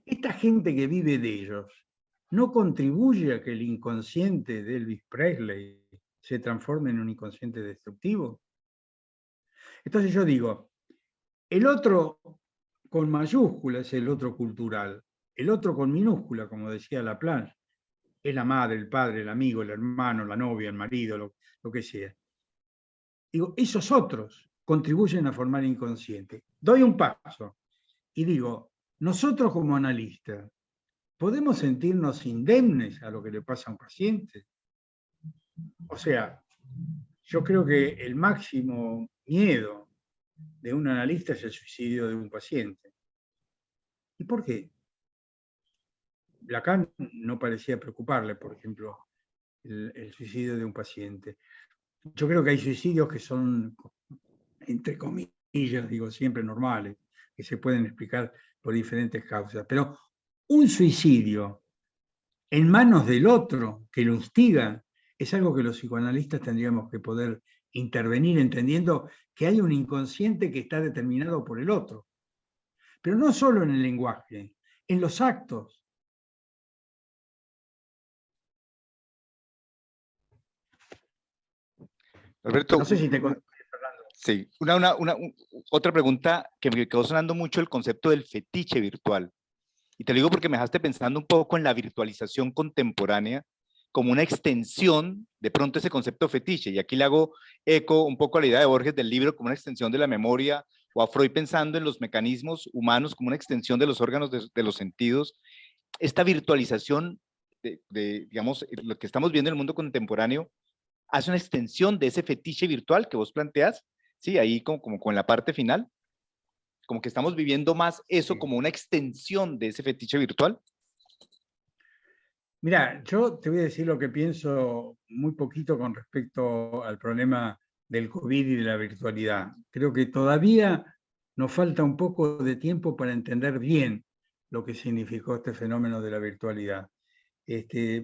Esta gente que vive de ellos no contribuye a que el inconsciente de Elvis Presley se transforme en un inconsciente destructivo. Entonces yo digo, el otro con mayúscula es el otro cultural, el otro con minúscula, como decía Laplanche, es la madre, el padre, el amigo, el hermano, la novia, el marido, lo que sea. Digo, esos otros contribuyen a formar inconsciente. Doy un paso y digo, nosotros como analistas, ¿podemos sentirnos indemnes a lo que le pasa a un paciente? O sea, yo creo que el máximo miedo de un analista es el suicidio de un paciente. ¿Y por qué? Lacan no parecía preocuparle, por ejemplo, el suicidio de un paciente. Yo creo que hay suicidios que son, entre comillas, digo siempre normales, que se pueden explicar por diferentes causas, pero un suicidio en manos del otro que lo instiga es algo que los psicoanalistas tendríamos que poder intervenir entendiendo que hay un inconsciente que está determinado por el otro, pero no solo en el lenguaje, en los actos. Alberto, No sé si te sí, otra pregunta que me quedó sonando mucho, el concepto del fetiche virtual. Y te lo digo porque me dejaste pensando un poco en la virtualización contemporánea como una extensión, de pronto, ese concepto fetiche. Y aquí le hago eco un poco a la idea de Borges del libro como una extensión de la memoria, o a Freud pensando en los mecanismos humanos como una extensión de los órganos de los sentidos. Esta virtualización digamos, lo que estamos viendo en el mundo contemporáneo, hace una extensión de ese fetiche virtual que vos planteas, ¿sí? Ahí como con la parte final, como que estamos viviendo más eso como una extensión de ese fetiche virtual. Mira, yo te voy a decir lo que pienso muy poquito con respecto al problema del COVID y de la virtualidad. Creo que todavía nos falta un poco de tiempo para entender bien lo que significó este fenómeno de la virtualidad.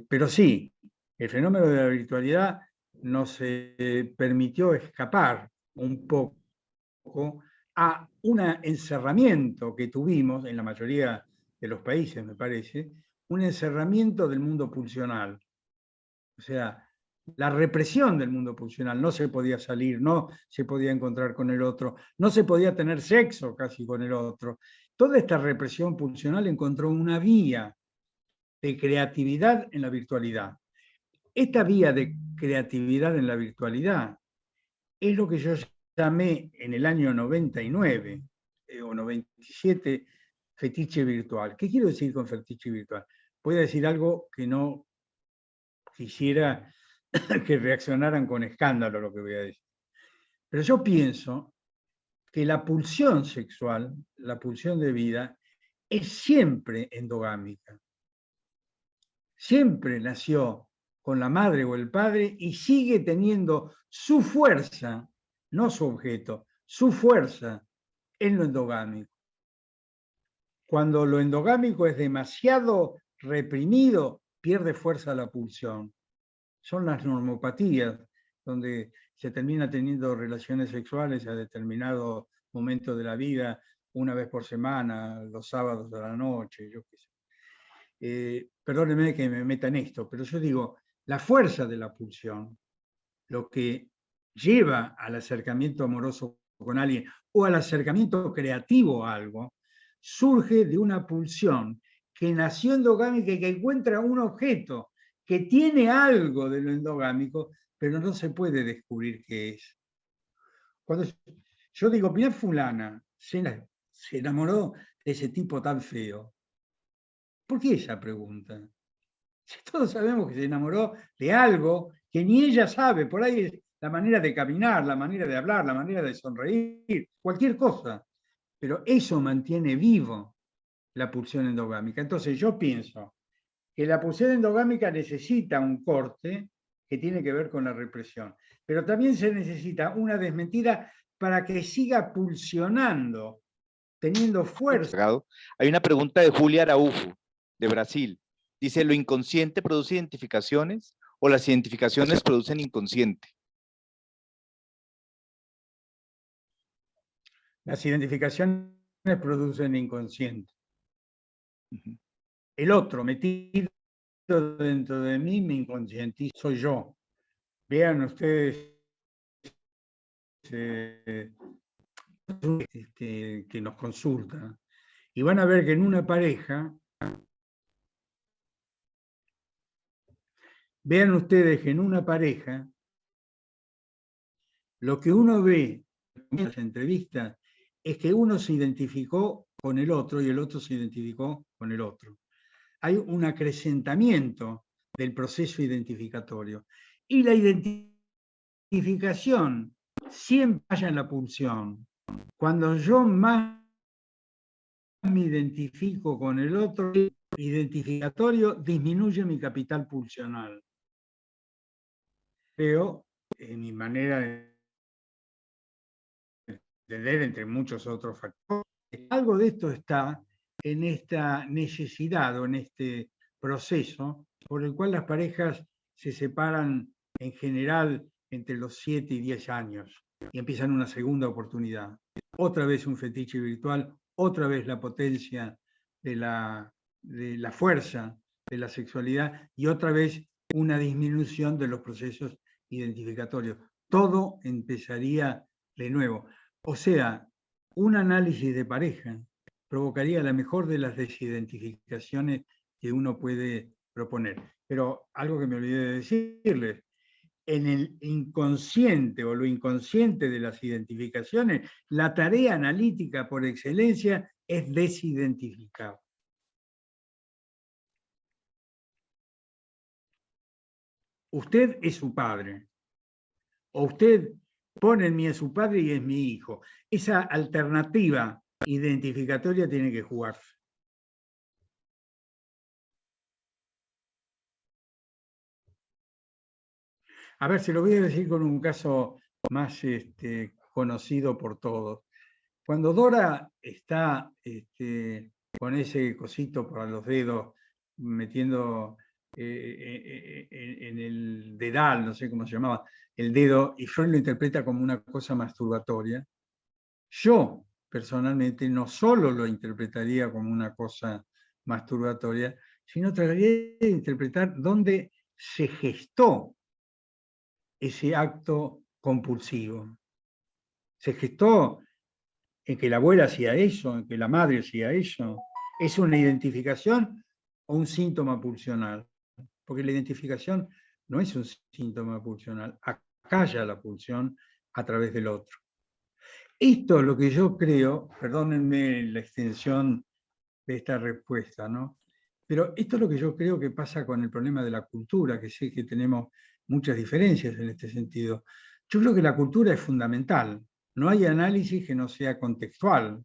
Pero sí, el fenómeno de la virtualidad nos permitió escapar un poco a un encerramiento que tuvimos en la mayoría de los países, me parece, un encerramiento del mundo pulsional. O sea, la represión del mundo pulsional, no se podía salir, no se podía encontrar con el otro, no se podía tener sexo casi con el otro. Toda esta represión pulsional encontró una vía de creatividad en la virtualidad. Esta vía de creatividad en la virtualidad es lo que yo llamé en el año 99 o 97 fetiche virtual. ¿Qué quiero decir con fetiche virtual? Voy a decir algo que no quisiera que reaccionaran con escándalo lo que voy a decir. Pero yo pienso que la pulsión sexual, la pulsión de vida, es siempre endogámica. Siempre nació con la madre o el padre y sigue teniendo su fuerza, no su objeto, su fuerza en lo endogámico. Cuando lo endogámico es demasiado reprimido, pierde fuerza la pulsión. Son las normopatías, donde se termina teniendo relaciones sexuales a determinado momento de la vida, una vez por semana, los sábados de la noche, yo qué sé. Perdónenme que me meta en esto, pero yo digo, la fuerza de la pulsión, lo que lleva al acercamiento amoroso con alguien o al acercamiento creativo a algo, surge de una pulsión que nació endogámica y que encuentra un objeto que tiene algo de lo endogámico, pero no se puede descubrir qué es. Cuando yo digo, mira fulana, se enamoró de ese tipo tan feo. ¿Por qué esa pregunta? Si todos sabemos que se enamoró de algo que ni ella sabe, por ahí es la manera de caminar, la manera de hablar, la manera de sonreír, cualquier cosa. Pero eso mantiene vivo la pulsión endogámica. Entonces yo pienso que la pulsión endogámica necesita un corte que tiene que ver con la represión, pero también se necesita una desmentida para que siga pulsionando, teniendo fuerza. Hay una pregunta de Julia Araujo, de Brasil. Dice, ¿lo inconsciente produce identificaciones o las identificaciones producen inconsciente? Las identificaciones producen inconsciente. El otro metido dentro de mí me inconscientiza, soy yo. Vean ustedes que nos consultan y van a ver que en una pareja, vean ustedes que en una pareja, lo que uno ve en las entrevistas es que uno se identificó con el otro y el otro se identificó con el otro. Hay un acrecentamiento del proceso identificatorio. Y la identificación siempre haya en la pulsión. Cuando yo más me identifico con el otro, identificatorio disminuye mi capital pulsional. Creo, en mi manera de entender, entre muchos otros factores, algo de esto está en esta necesidad o en este proceso por el cual las parejas se separan en general entre los 7 y 10 años y empiezan una segunda oportunidad. Otra vez un fetiche virtual, otra vez la potencia de la fuerza de la sexualidad y otra vez una disminución de los procesos identificatorios. Todo empezaría de nuevo. O sea, un análisis de pareja provocaría la mejor de las desidentificaciones que uno puede proponer. Pero algo que me olvidé de decirles, en el inconsciente o lo inconsciente de las identificaciones, la tarea analítica por excelencia es desidentificar. Usted es su padre, o usted pone en mí a su padre y es mi hijo. Esa alternativa identificatoria tiene que jugarse. A ver, se lo voy a decir con un caso más conocido por todos. Cuando Dora está con ese cosito para los dedos, metiendo en el dedal, no sé cómo se llamaba, el dedo, y Freud lo interpreta como una cosa masturbatoria, yo personalmente no solo lo interpretaría como una cosa masturbatoria, sino trataría de interpretar dónde se gestó ese acto compulsivo. Se gestó en que la abuela hacía eso, en que la madre hacía eso. ¿Es una identificación o un síntoma pulsional? Porque la identificación no es un síntoma pulsional, acalla la pulsión a través del otro. Esto es lo que yo creo, perdónenme la extensión de esta respuesta, ¿no? Pero esto es lo que yo creo que pasa con el problema de la cultura, que sé que tenemos muchas diferencias en este sentido. Yo creo que la cultura es fundamental. No hay análisis que no sea contextual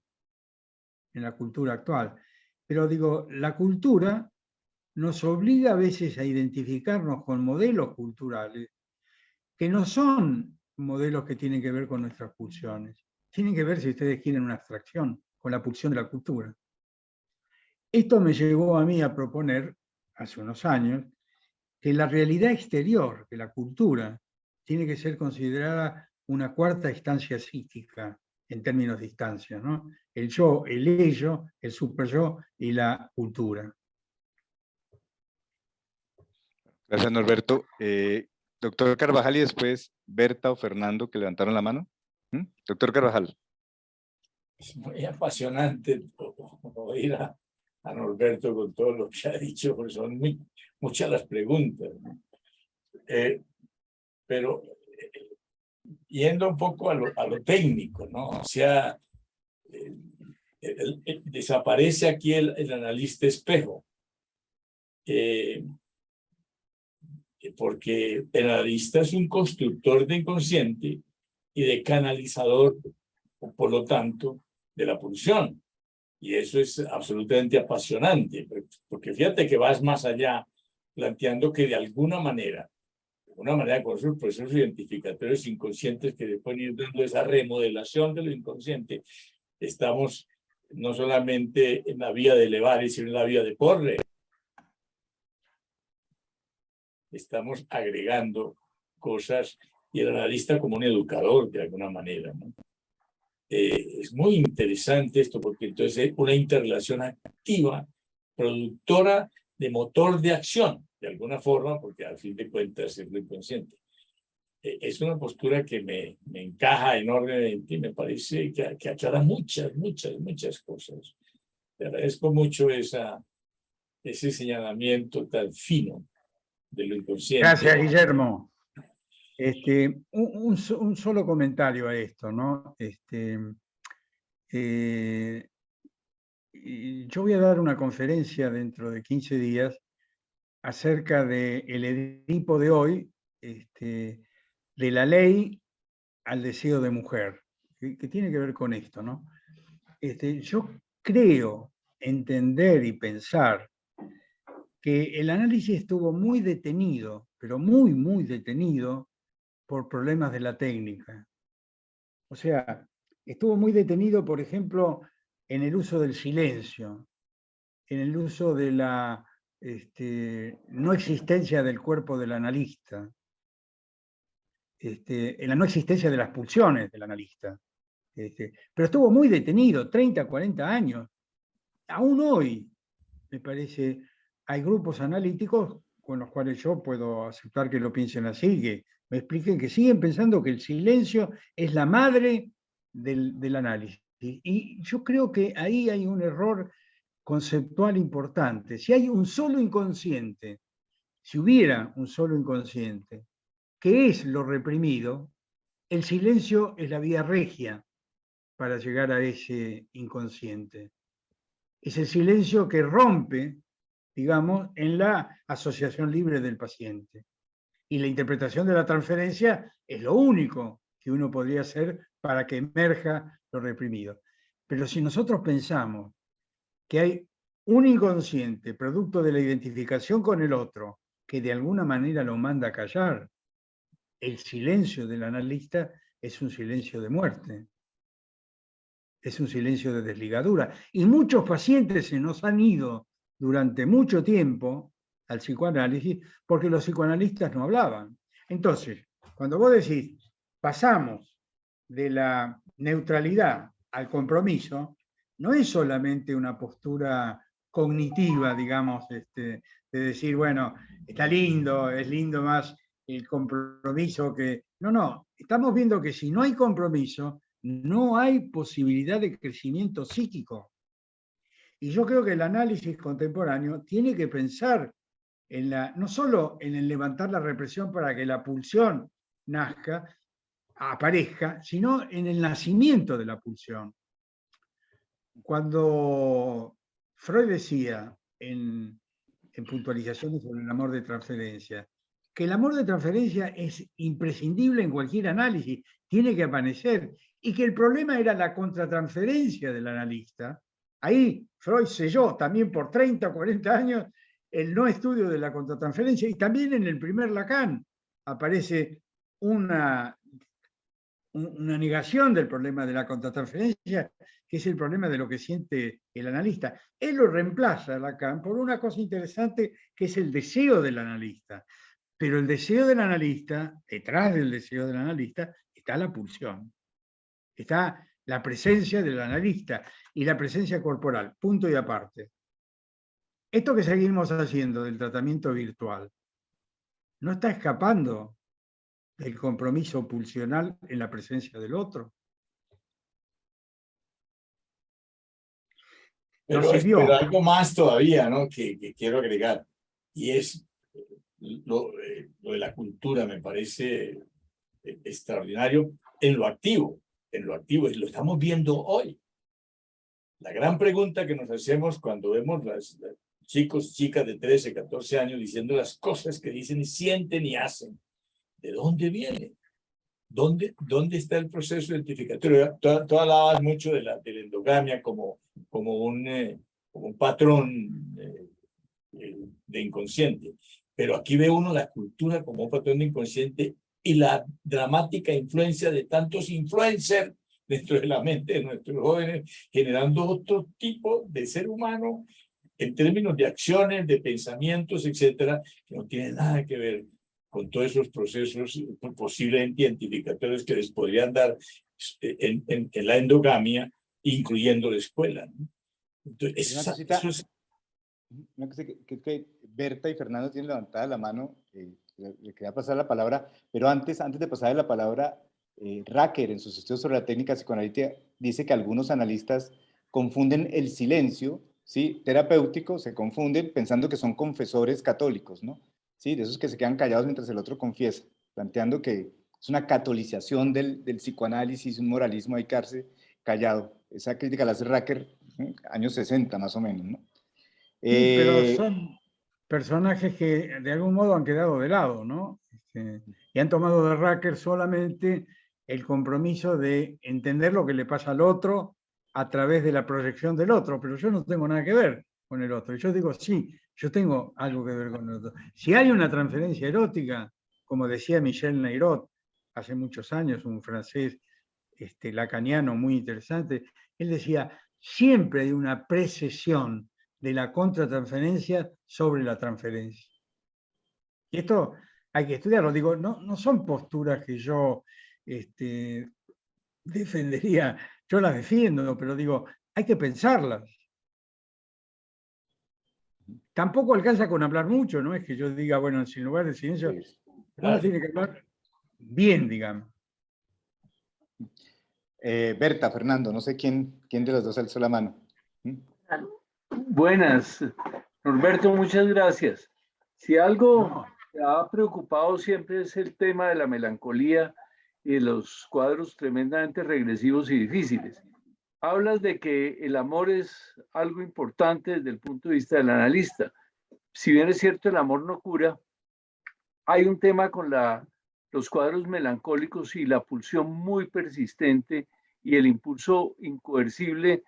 en la cultura actual. Pero digo, la cultura nos obliga a veces a identificarnos con modelos culturales que no son modelos que tienen que ver con nuestras pulsiones. Tienen que ver, si ustedes quieren, una abstracción con la pulsión de la cultura. Esto me llevó a mí a proponer, hace unos años, que la realidad exterior, que la cultura, tiene que ser considerada una cuarta instancia psíquica en términos de instancia, ¿no? El yo, el ello, el superyo y la cultura. Gracias, Norberto. Doctor Carvajal y después Berta o Fernando, que levantaron la mano. Doctor Carvajal. Es muy apasionante oír a Norberto con todo lo que ha dicho, porque son muchas las preguntas, ¿no? Pero yendo un poco a lo técnico, ¿no? O sea, desaparece aquí el analista espejo, porque el analista es un constructor de inconsciente y de canalizador, por lo tanto, de la pulsión. Y eso es absolutamente apasionante, porque fíjate que vas más allá, planteando que de alguna manera con esos procesos identificatorios inconscientes que le pueden ir dando esa remodelación de lo inconsciente, estamos no solamente en la vía de elevar, sino en la vía de correr. Estamos agregando cosas y el analista como un educador de alguna manera, ¿no? Es muy interesante esto porque entonces es una interrelación activa, productora de motor de acción, de alguna forma, porque al fin de cuentas es lo inconsciente. Es una postura que me encaja enormemente y me parece que aclara muchas cosas. Te agradezco mucho ese señalamiento tan fino de lo inconsciente. Gracias, Guillermo. Un solo comentario a esto, ¿no? Yo voy a dar una conferencia dentro de 15 días acerca del Edipo de hoy, de la ley al deseo de mujer, que tiene que ver con esto, ¿no? Yo creo entender y pensar que el análisis estuvo muy detenido, pero muy detenido por problemas de la técnica. O sea, estuvo muy detenido, por ejemplo, en el uso del silencio, en el uso de la no existencia del cuerpo del analista, en la no existencia de las pulsiones del analista. Pero estuvo muy detenido, 30, 40 años. Aún hoy, me parece, hay grupos analíticos con los cuales yo puedo aceptar que lo piensen así, que me expliquen que siguen pensando que el silencio es la madre del análisis. Y yo creo que ahí hay un error conceptual importante. Si hay un solo inconsciente, si hubiera un solo inconsciente, que es lo reprimido, el silencio es la vía regia para llegar a ese inconsciente. Es el silencio que rompe, digamos, en la asociación libre del paciente. Y la interpretación de la transferencia es lo único que uno podría hacer para que emerja lo reprimido. Pero si nosotros pensamos que hay un inconsciente producto de la identificación con el otro que de alguna manera lo manda a callar, el silencio del analista es un silencio de muerte, es un silencio de desligadura. Y muchos pacientes se nos han ido durante mucho tiempo al psicoanálisis porque los psicoanalistas no hablaban. Entonces, cuando vos decís, pasamos de la neutralidad al compromiso, no es solamente una postura cognitiva, digamos, de decir, bueno, está lindo, es lindo más el compromiso que... No, no, estamos viendo que si no hay compromiso, no hay posibilidad de crecimiento psíquico. Y yo creo que el análisis contemporáneo tiene que pensar en no solo en el levantar la represión para que la pulsión nazca, aparezca, sino en el nacimiento de la pulsión. Cuando Freud decía en puntualizaciones sobre el amor de transferencia, que el amor de transferencia es imprescindible en cualquier análisis, tiene que aparecer, y que el problema era la contratransferencia del analista. Ahí Freud selló también por 30 o 40 años el no estudio de la contratransferencia, y también en el primer Lacan aparece una negación del problema de la contratransferencia, que es el problema de lo que siente el analista. Él lo reemplaza, Lacan, por una cosa interesante que es el deseo del analista. Pero el deseo del analista, detrás del deseo del analista, está la pulsión. Está la presencia del analista y la presencia corporal, punto y aparte. Esto que seguimos haciendo del tratamiento virtual no está escapando del compromiso pulsional en la presencia del otro. Pero algo más todavía, ¿no? que quiero agregar, y es lo de la cultura. Me parece extraordinario en lo activo, y lo estamos viendo hoy. La gran pregunta que nos hacemos cuando vemos las chicos, chicas de 13, 14 años diciendo las cosas que dicen y sienten y hacen, ¿de dónde viene? ¿Dónde está el proceso identificatorio? Tú hablabas mucho de la endogamia como un patrón de inconsciente, pero aquí ve uno la cultura como un patrón de inconsciente y la dramática influencia de tantos influencers dentro de la mente de nuestros jóvenes, generando otro tipo de ser humano en términos de acciones, de pensamientos, etcétera, que no tienen nada que ver con todos esos procesos posiblemente identificatorios que les podrían dar en la endogamia, incluyendo la escuela, ¿no? Entonces, una cosa que Berta y Fernando tienen levantada la mano, le quería pasar la palabra, pero antes de pasar la palabra, Racker, en sus estudios sobre la técnica psicoanalítica, dice que algunos analistas confunden el silencio, ¿sí?, terapéutico, se confunden pensando que son confesores católicos, ¿no? Sí, de esos que se quedan callados mientras el otro confiesa, planteando que es una catolicización del psicoanálisis, un moralismo ahí quedarse callado. Esa crítica la hace Racker, años 60 más o menos, ¿no? Sí, pero son personajes que de algún modo han quedado de lado, ¿no? Y han tomado de Racker solamente el compromiso de entender lo que le pasa al otro a través de la proyección del otro, pero yo no tengo nada que ver con el otro. Y yo digo, sí, yo tengo algo que ver con el otro. Si hay una transferencia erótica, como decía Michel Neyrot hace muchos años, un francés lacaniano muy interesante, él decía, siempre hay una precesión de la contratransferencia sobre la transferencia. Y esto hay que estudiarlo. Digo, no son posturas que yo defendería, yo las defiendo, pero digo, hay que pensarlas. Tampoco alcanza con hablar mucho, no es que yo diga, bueno, sin lugar de silencio, uno tiene que hablar bien, digamos. Berta, Fernando, no sé quién de los dos alzó la mano. Buenas, Norberto, muchas gracias. Si algo me ha preocupado siempre es el tema de la melancolía y los cuadros tremendamente regresivos y difíciles. Hablas de que el amor es algo importante desde el punto de vista del analista. Si bien es cierto, el amor no cura, hay un tema con los cuadros melancólicos y la pulsión muy persistente y el impulso incoercible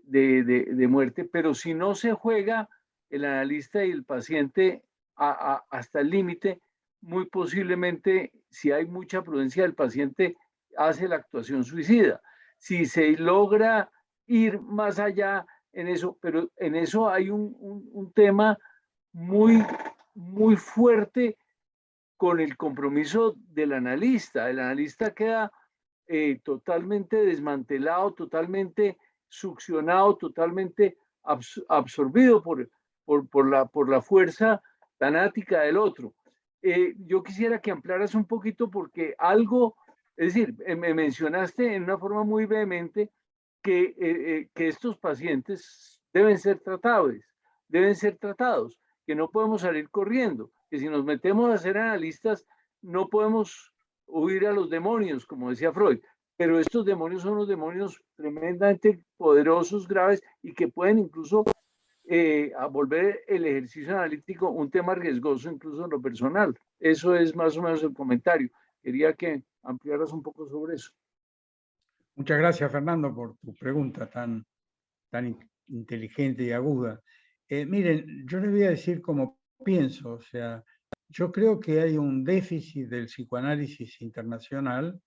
de muerte, pero si no se juega el analista y el paciente hasta el límite, muy posiblemente, si hay mucha prudencia, el paciente hace la actuación suicida. Si se logra ir más allá en eso, pero en eso hay un tema muy, muy fuerte con el compromiso del analista. El analista queda totalmente desmantelado, totalmente succionado, totalmente absorbido por la fuerza tanática del otro. Yo quisiera que ampliaras un poquito porque algo, es decir, me mencionaste en una forma muy vehemente que estos pacientes deben ser tratados, que no podemos salir corriendo, que si nos metemos a ser analistas no podemos huir a los demonios, como decía Freud, pero estos demonios son unos demonios tremendamente poderosos, graves y que pueden incluso a volver el ejercicio analítico un tema riesgoso incluso en lo personal. Eso es más o menos el comentario. Quería que ampliaras un poco sobre eso. Muchas gracias, Fernando, por tu pregunta tan inteligente y aguda. Miren, yo les voy a decir cómo pienso. O sea, yo creo que hay un déficit del psicoanálisis internacional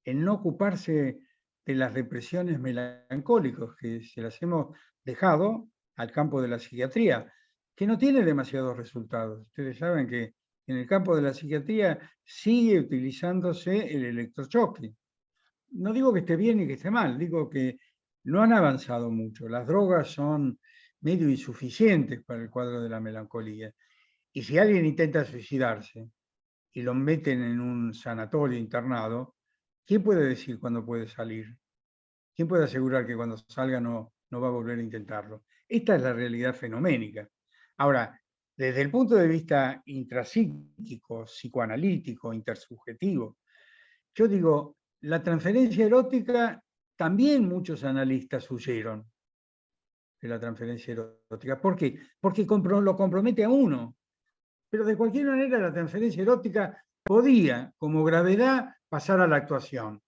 en no ocuparse de las depresiones melancólicas que se las hemos dejado al campo de la psiquiatría, que no tiene demasiados resultados. Ustedes saben que en el campo de la psiquiatría sigue utilizándose el electrochoque. No digo que esté bien ni que esté mal, digo que no han avanzado mucho. Las drogas son medio insuficientes para el cuadro de la melancolía. Y si alguien intenta suicidarse y lo meten en un sanatorio internado, ¿quién puede decir cuándo puede salir? ¿Quién puede asegurar que cuando salga no va a volver a intentarlo? Esta es la realidad fenoménica. Ahora, desde el punto de vista intrapsíquico, psicoanalítico, intersubjetivo, yo digo, la transferencia erótica, también muchos analistas huyeron de la transferencia erótica. ¿Por qué? Porque lo compromete a uno. Pero de cualquier manera la transferencia erótica podía, como gravedad, pasar a la actuación.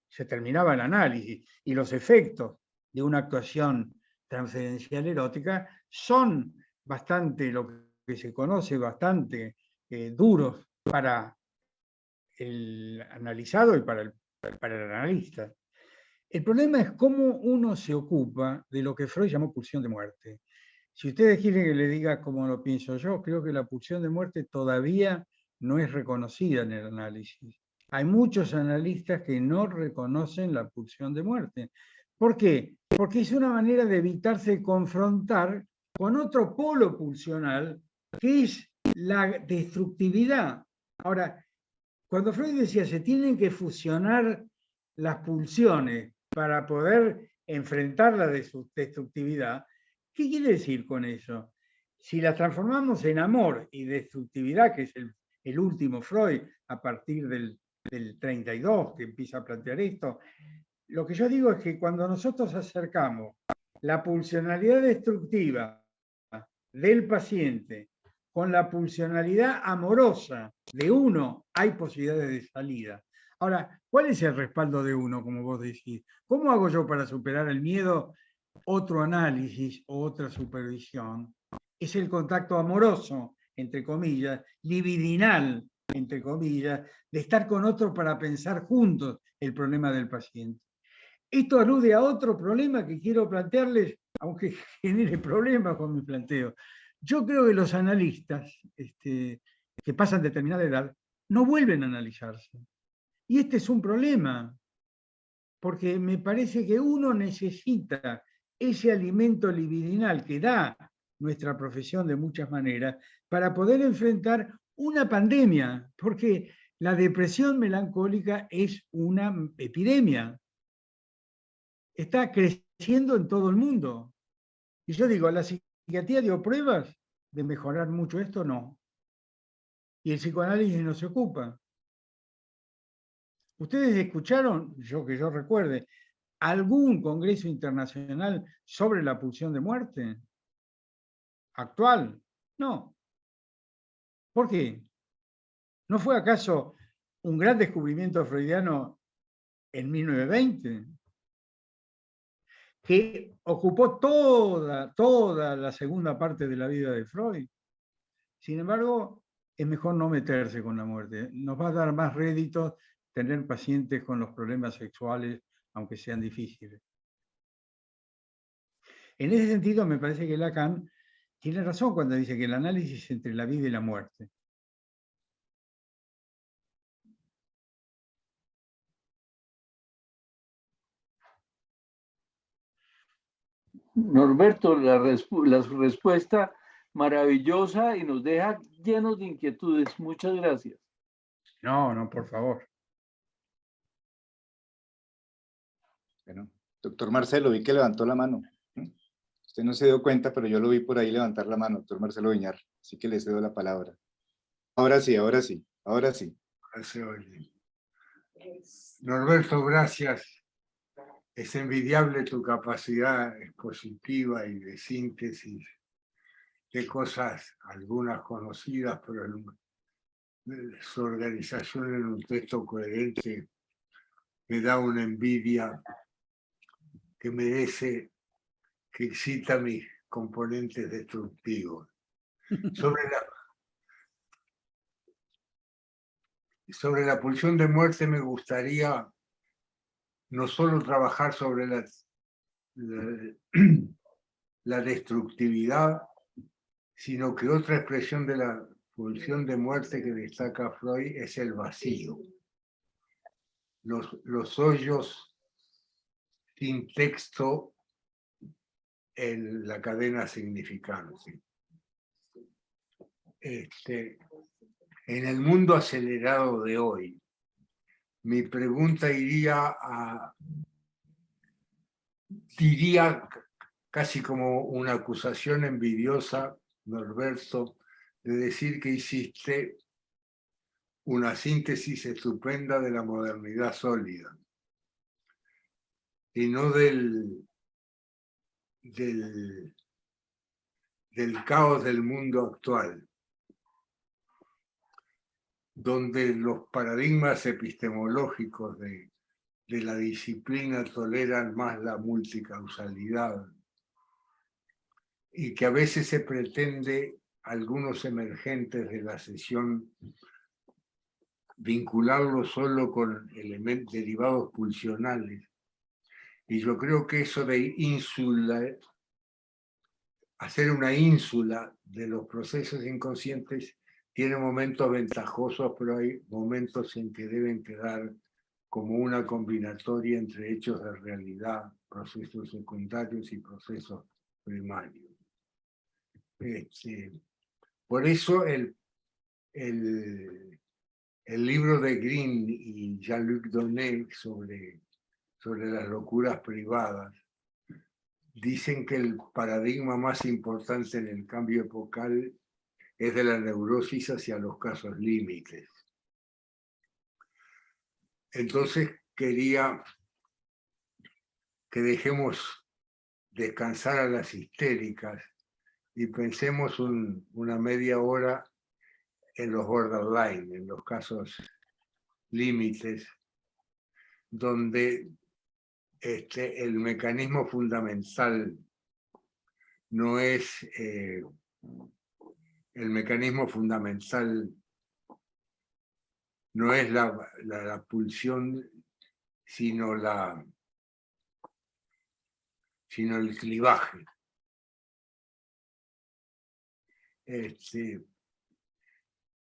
Se terminaba el análisis y los efectos de una actuación transferencial erótica son bastante, lo que se conoce, bastante duros para el analizado y para el analista. El problema es cómo uno se ocupa de lo que Freud llamó pulsión de muerte. Si ustedes quieren que le diga cómo lo pienso yo, creo que la pulsión de muerte todavía no es reconocida en el análisis. Hay muchos analistas que no reconocen la pulsión de muerte. ¿Por qué? Porque es una manera de evitarse confrontar con otro polo pulsional, que es la destructividad. Ahora, cuando Freud decía se tienen que fusionar las pulsiones para poder enfrentar la destructividad, ¿qué quiere decir con eso? Si las transformamos en amor y destructividad, que es el último Freud a partir del 32 que empieza a plantear esto, lo que yo digo es que cuando nosotros acercamos la pulsionalidad destructiva del paciente con la pulsionalidad amorosa de uno, hay posibilidades de salida. Ahora, ¿cuál es el respaldo de uno, como vos decís? ¿Cómo hago yo para superar el miedo? Otro análisis o otra supervisión es el contacto amoroso, entre comillas, libidinal, entre comillas, de estar con otro para pensar juntos el problema del paciente. Esto alude a otro problema que quiero plantearles, aunque genere problemas con mi planteo. Yo creo que los analistas que pasan determinada edad no vuelven a analizarse. Y este es un problema, porque me parece que uno necesita ese alimento libidinal que da nuestra profesión de muchas maneras para poder enfrentar una pandemia, porque la depresión melancólica es una epidemia. Está creciendo en todo el mundo. Y yo digo, ¿la psiquiatría dio pruebas de mejorar mucho esto? No. Y el psicoanálisis no se ocupa. ¿Ustedes escucharon, que yo recuerde, algún congreso internacional sobre la pulsión de muerte? ¿Actual? No. ¿Por qué? ¿No fue acaso un gran descubrimiento freudiano en 1920? Que ocupó toda la segunda parte de la vida de Freud. Sin embargo, es mejor no meterse con la muerte. Nos va a dar más réditos tener pacientes con los problemas sexuales, aunque sean difíciles. En ese sentido, me parece que Lacan tiene razón cuando dice que el análisis entre la vida y la muerte. Norberto, la respuesta maravillosa y nos deja llenos de inquietudes. Muchas gracias. No, no, por favor. Bueno, doctor Marcelo, vi que levantó la mano. Usted no se dio cuenta, pero yo lo vi por ahí levantar la mano, doctor Marcelo Viñar. Así que le cedo la palabra. Ahora sí, ahora sí, ahora sí. Se oye. Norberto, gracias. Es envidiable tu capacidad expositiva y de síntesis de cosas, algunas conocidas, pero su organización en un texto coherente me da una envidia que merece, que excita mis componentes destructivos. Sobre la pulsión de muerte me gustaría no solo trabajar sobre la destructividad, sino que otra expresión de la pulsión de muerte que destaca Freud es el vacío. Los hoyos sin texto en la cadena significante. En el mundo acelerado de hoy, mi pregunta diría casi como una acusación envidiosa, Norberto, de decir que hiciste una síntesis estupenda de la modernidad sólida y no del caos del mundo actual, donde los paradigmas epistemológicos de la disciplina toleran más la multicausalidad y que a veces se pretende algunos emergentes de la sesión vincularlos solo con elementos derivados pulsionales. Y yo creo que eso de hacer una ínsula de los procesos inconscientes tiene momentos ventajosos, pero hay momentos en que deben quedar como una combinatoria entre hechos de realidad, procesos secundarios y procesos primarios. Por eso el libro de Green y Jean-Luc Donnet sobre las locuras privadas dicen que el paradigma más importante en el cambio epocal es de la neurosis hacia los casos límites. Entonces quería que dejemos descansar a las histéricas y pensemos una media hora en los borderline, en los casos límites, donde el mecanismo fundamental no es la pulsión, sino el clivaje.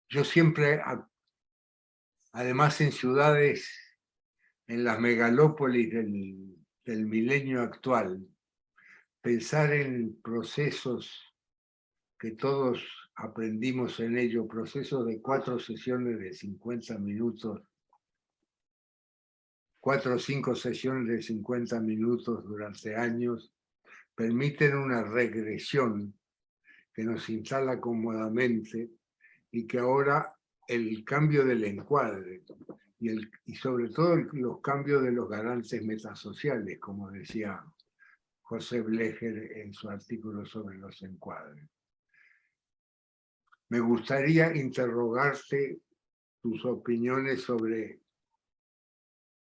Yo siempre, además en ciudades, en las megalópolis del milenio actual, pensar en procesos que todos aprendimos en ello, procesos de 4 sesiones de 50 minutos, 4 o 5 sesiones de 50 minutos durante años, permiten una regresión que nos instala cómodamente y que ahora el cambio del encuadre y sobre todo los cambios de los garantes metasociales, como decía José Blecher en su artículo sobre los encuadres. Me gustaría interrogarte tus opiniones sobre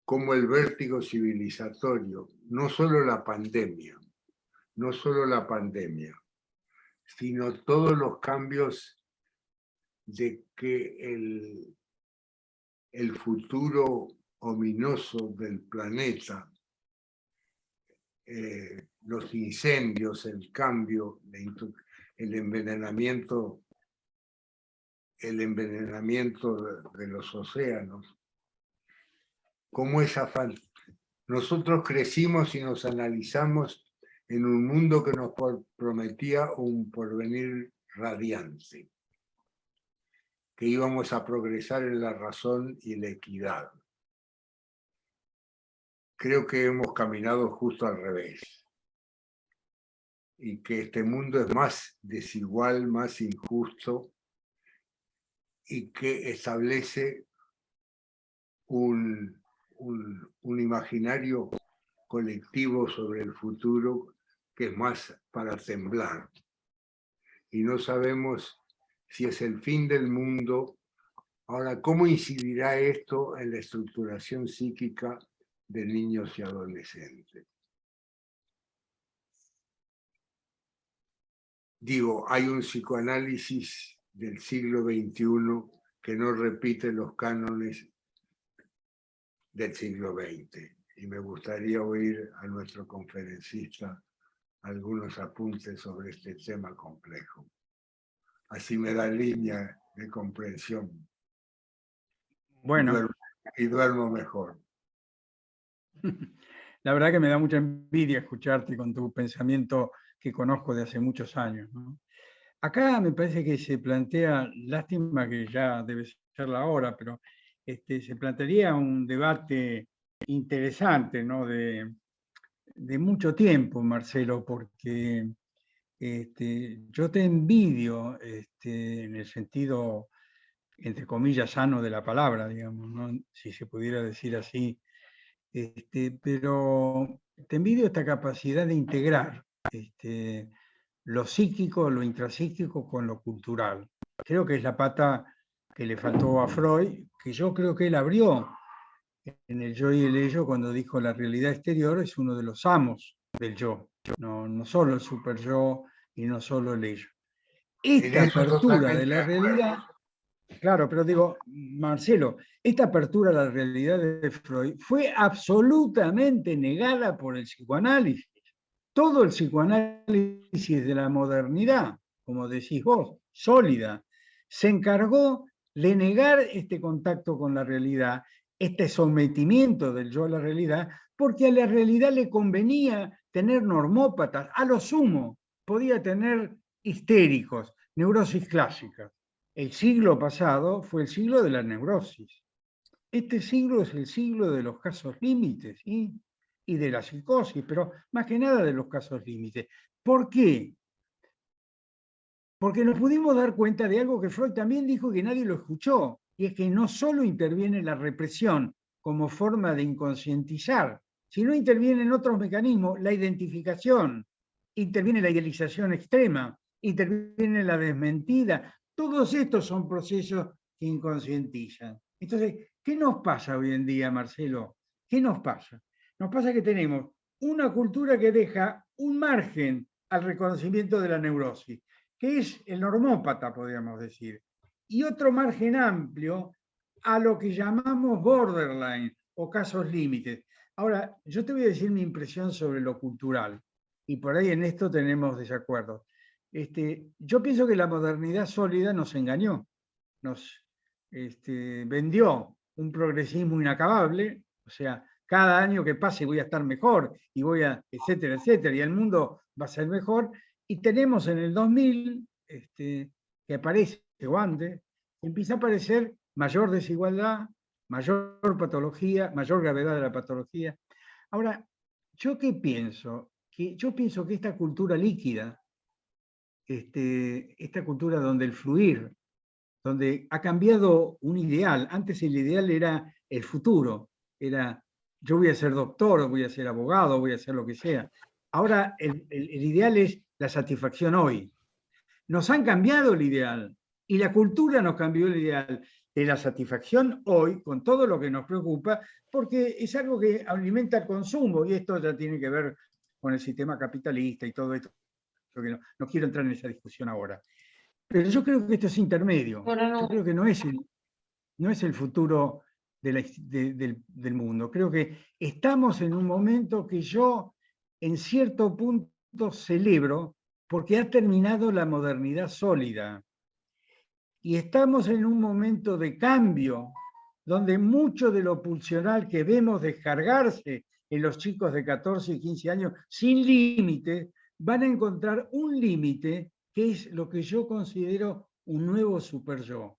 cómo el vértigo civilizatorio, no solo la pandemia, sino todos los cambios de que el futuro ominoso del planeta, los incendios, el cambio, el envenenamiento de los océanos, como esa falta. Nosotros crecimos y nos analizamos en un mundo que nos prometía un porvenir radiante, que íbamos a progresar en la razón y la equidad. Creo que hemos caminado justo al revés, y que este mundo es más desigual, más injusto, y que establece un imaginario colectivo sobre el futuro que es más para temblar. Y no sabemos si es el fin del mundo. Ahora, ¿cómo incidirá esto en la estructuración psíquica de niños y adolescentes? Digo, hay un psicoanálisis del siglo XXI que no repite los cánones del siglo XX. Y me gustaría oír a nuestro conferencista algunos apuntes sobre este tema complejo. Así me da línea de comprensión. Bueno, y duermo mejor. la verdad que me da mucha envidia escucharte con tu pensamiento que conozco de hace muchos años, ¿no? Acá me parece que se plantea, lástima que ya debe ser la hora, pero se plantearía un debate interesante, ¿no? de mucho tiempo, Marcelo, porque yo te envidio en el sentido, entre comillas, sano de la palabra, digamos, ¿no? Si se pudiera decir así, pero te envidio esta capacidad de integrar lo psíquico, lo intrapsíquico con lo cultural. Creo que es la pata que le faltó a Freud, que yo creo que él abrió en el yo y el ello cuando dijo la realidad exterior es uno de los amos del yo, no solo el super yo y no solo el ello. Esta apertura de la realidad, claro, pero digo, Marcelo, esta apertura a la realidad de Freud fue absolutamente negada por el psicoanálisis. Todo el psicoanálisis de la modernidad, como decís vos, sólida, se encargó de negar este contacto con la realidad, este sometimiento del yo a la realidad, porque a la realidad le convenía tener normópatas, a lo sumo podía tener histéricos, neurosis clásicas. El siglo pasado fue el siglo de la neurosis. Este siglo es el siglo de los casos límites, ¿sí? Y de la psicosis, pero más que nada de los casos límites. ¿Por qué? Porque nos pudimos dar cuenta de algo que Freud también dijo que nadie lo escuchó, y es que no solo interviene la represión como forma de inconscientizar, sino intervienen otros mecanismos, la identificación, interviene la idealización extrema, interviene la desmentida. Todos estos son procesos que inconscientizan. Entonces, ¿qué nos pasa hoy en día, Marcelo? ¿Qué nos pasa? Nos pasa que tenemos una cultura que deja un margen al reconocimiento de la neurosis, que es el normópata, podríamos decir, y otro margen amplio a lo que llamamos borderline o casos límites. Ahora, yo te voy a decir mi impresión sobre lo cultural, y por ahí en esto tenemos desacuerdos. Yo pienso que la modernidad sólida nos engañó, nos vendió un progresismo inacabable, o sea, cada año que pase voy a estar mejor, y voy a, etcétera, etcétera, y el mundo va a ser mejor, y tenemos en el 2000, que aparece, o antes, empieza a aparecer mayor desigualdad, mayor patología, mayor gravedad de la patología. Ahora, ¿yo qué pienso? Yo pienso que esta cultura líquida, esta cultura donde el fluir, donde ha cambiado un ideal. Antes el ideal era el futuro, era yo voy a ser doctor, voy a ser abogado, voy a hacer lo que sea. Ahora el ideal es la satisfacción hoy. Nos han cambiado el ideal y la cultura nos cambió el ideal de la satisfacción hoy con todo lo que nos preocupa, porque es algo que alimenta el consumo y esto ya tiene que ver con el sistema capitalista y todo esto, que no quiero entrar en esa discusión ahora. Pero yo creo que esto es intermedio. No. Yo creo que no es el futuro del mundo. Creo que estamos en un momento que yo, en cierto punto, celebro, porque ha terminado la modernidad sólida. Y estamos en un momento de cambio, donde mucho de lo pulsional que vemos descargarse en los chicos de 14 y 15 años sin límite, van a encontrar un límite que es lo que yo considero un nuevo superyo,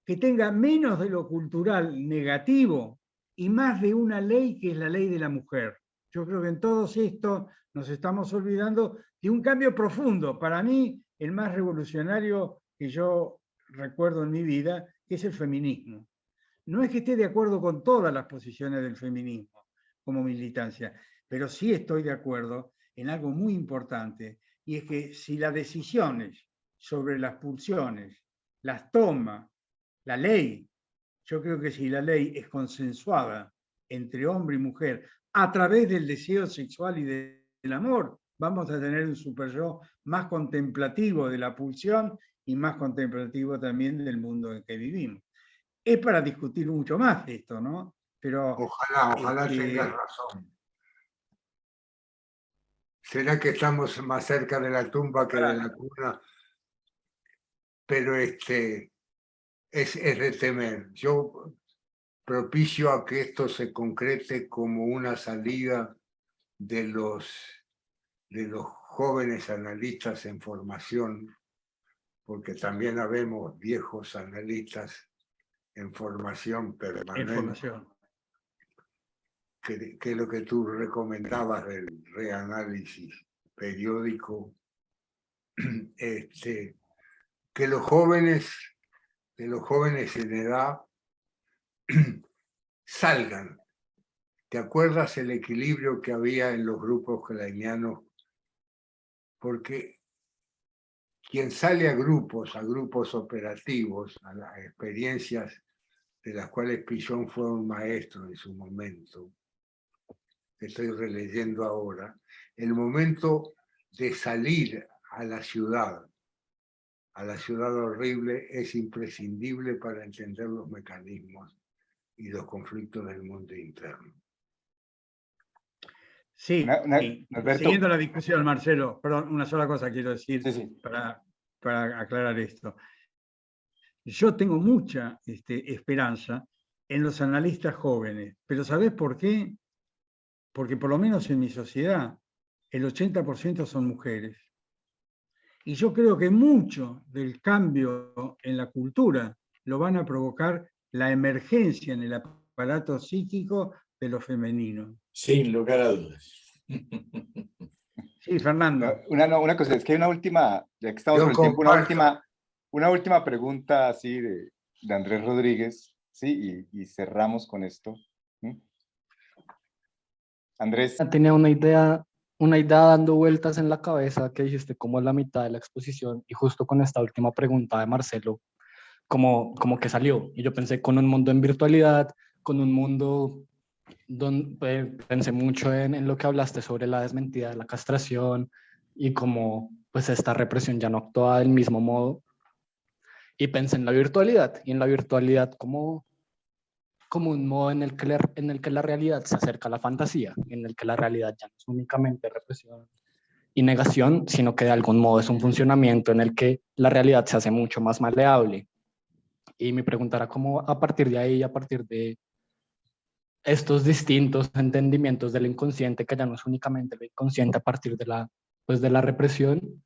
que tenga menos de lo cultural negativo y más de una ley que es la ley de la mujer. Yo creo que en todo esto nos estamos olvidando de un cambio profundo, para mí el más revolucionario que yo recuerdo en mi vida, que es el feminismo. No es que esté de acuerdo con todas las posiciones del feminismo como militancia, pero sí estoy de acuerdo en algo muy importante, y es que si las decisiones sobre las pulsiones las toma la ley, yo creo que si la ley es consensuada entre hombre y mujer a través del deseo sexual y del amor, vamos a tener un superyo más contemplativo de la pulsión y más contemplativo también del mundo en que vivimos. Es para discutir mucho más esto, ¿no? Pero ojalá tengas razón. ¿Será que estamos más cerca de la tumba que de la cuna? Pero es de temer. Yo propicio a que esto se concrete como una salida de los jóvenes analistas en formación, porque también habemos viejos analistas en formación permanente, que es lo que tú recomendabas del reanálisis periódico, que los jóvenes en edad salgan. ¿Te acuerdas el equilibrio que había en los grupos kleinianos? Porque quien sale a grupos operativos, a las experiencias de las cuales Pichon fue un maestro en su momento, que estoy releyendo ahora, el momento de salir a la ciudad horrible, es imprescindible para entender los mecanismos y los conflictos del mundo interno. Sí, siguiendo la discusión, Marcelo, perdón, una sola cosa quiero decir para aclarar esto. Yo tengo mucha esperanza en los analistas jóvenes, pero ¿sabés por qué? Porque por lo menos en mi sociedad el 80% son mujeres. Y yo creo que mucho del cambio en la cultura lo van a provocar la emergencia en el aparato psíquico de lo femenino. Sin lugar a dudas. Sí, Fernando. Una cosa, es que hay una última, ya que estamos con el tiempo, una última pregunta así de Andrés Rodríguez, ¿sí? Y cerramos con esto. Andrés. Tenía una idea dando vueltas en la cabeza que dijiste como en la mitad de la exposición, y justo con esta última pregunta de Marcelo, como que salió. Y yo pensé con un mundo en virtualidad, con un mundo donde pensé mucho en lo que hablaste sobre la desmentida de la castración y cómo pues esta represión ya no actúa del mismo modo. Y pensé en la virtualidad, y en la virtualidad como un modo en el que la realidad se acerca a la fantasía, en el que la realidad ya no es únicamente represión y negación, sino que de algún modo es un funcionamiento en el que la realidad se hace mucho más maleable. Y mi pregunta era cómo a partir de ahí, a partir de estos distintos entendimientos del inconsciente, que ya no es únicamente lo inconsciente a partir de la represión,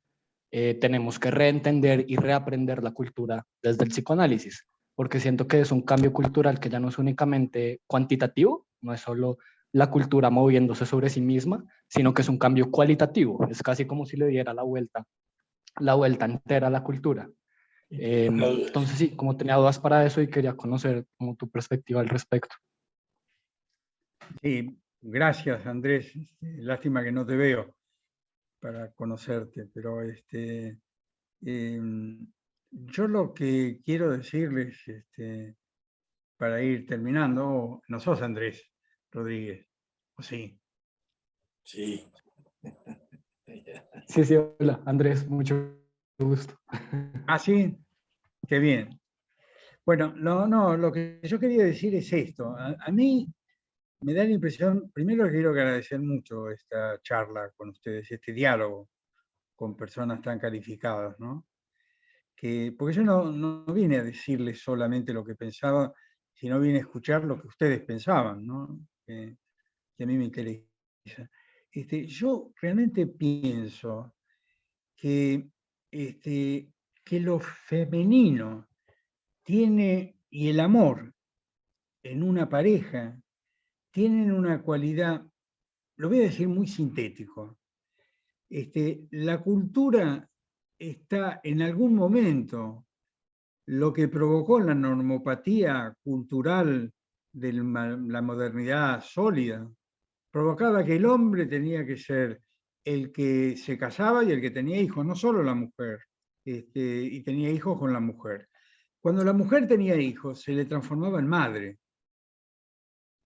tenemos que reentender y reaprender la cultura desde el psicoanálisis, porque siento que es un cambio cultural que ya no es únicamente cuantitativo, no es solo la cultura moviéndose sobre sí misma, sino que es un cambio cualitativo, es casi como si le diera la vuelta entera a la cultura. Entonces sí, como tenía dudas para eso y quería conocer como tu perspectiva al respecto. Sí, gracias Andrés, lástima que no te veo para conocerte, pero yo lo que quiero decirles, para ir terminando, no sos Andrés Rodríguez, ¿o sí? Sí. Sí, hola, Andrés, mucho gusto. Ah, sí, qué bien. Bueno, no, lo que yo quería decir es esto. A mí me da la impresión, primero quiero agradecer mucho esta charla con ustedes, este diálogo con personas tan calificadas, ¿no? Porque yo no vine a decirles solamente lo que pensaba, sino vine a escuchar lo que ustedes pensaban, ¿no? Que a mí me interesa. Yo realmente pienso que, que lo femenino tiene, y el amor en una pareja, tienen una cualidad, lo voy a decir muy sintético. La cultura está en algún momento, lo que provocó la normopatía cultural de la modernidad sólida, provocaba que el hombre tenía que ser el que se casaba y el que tenía hijos, no solo la mujer, y tenía hijos con la mujer. Cuando la mujer tenía hijos, se le transformaba en madre.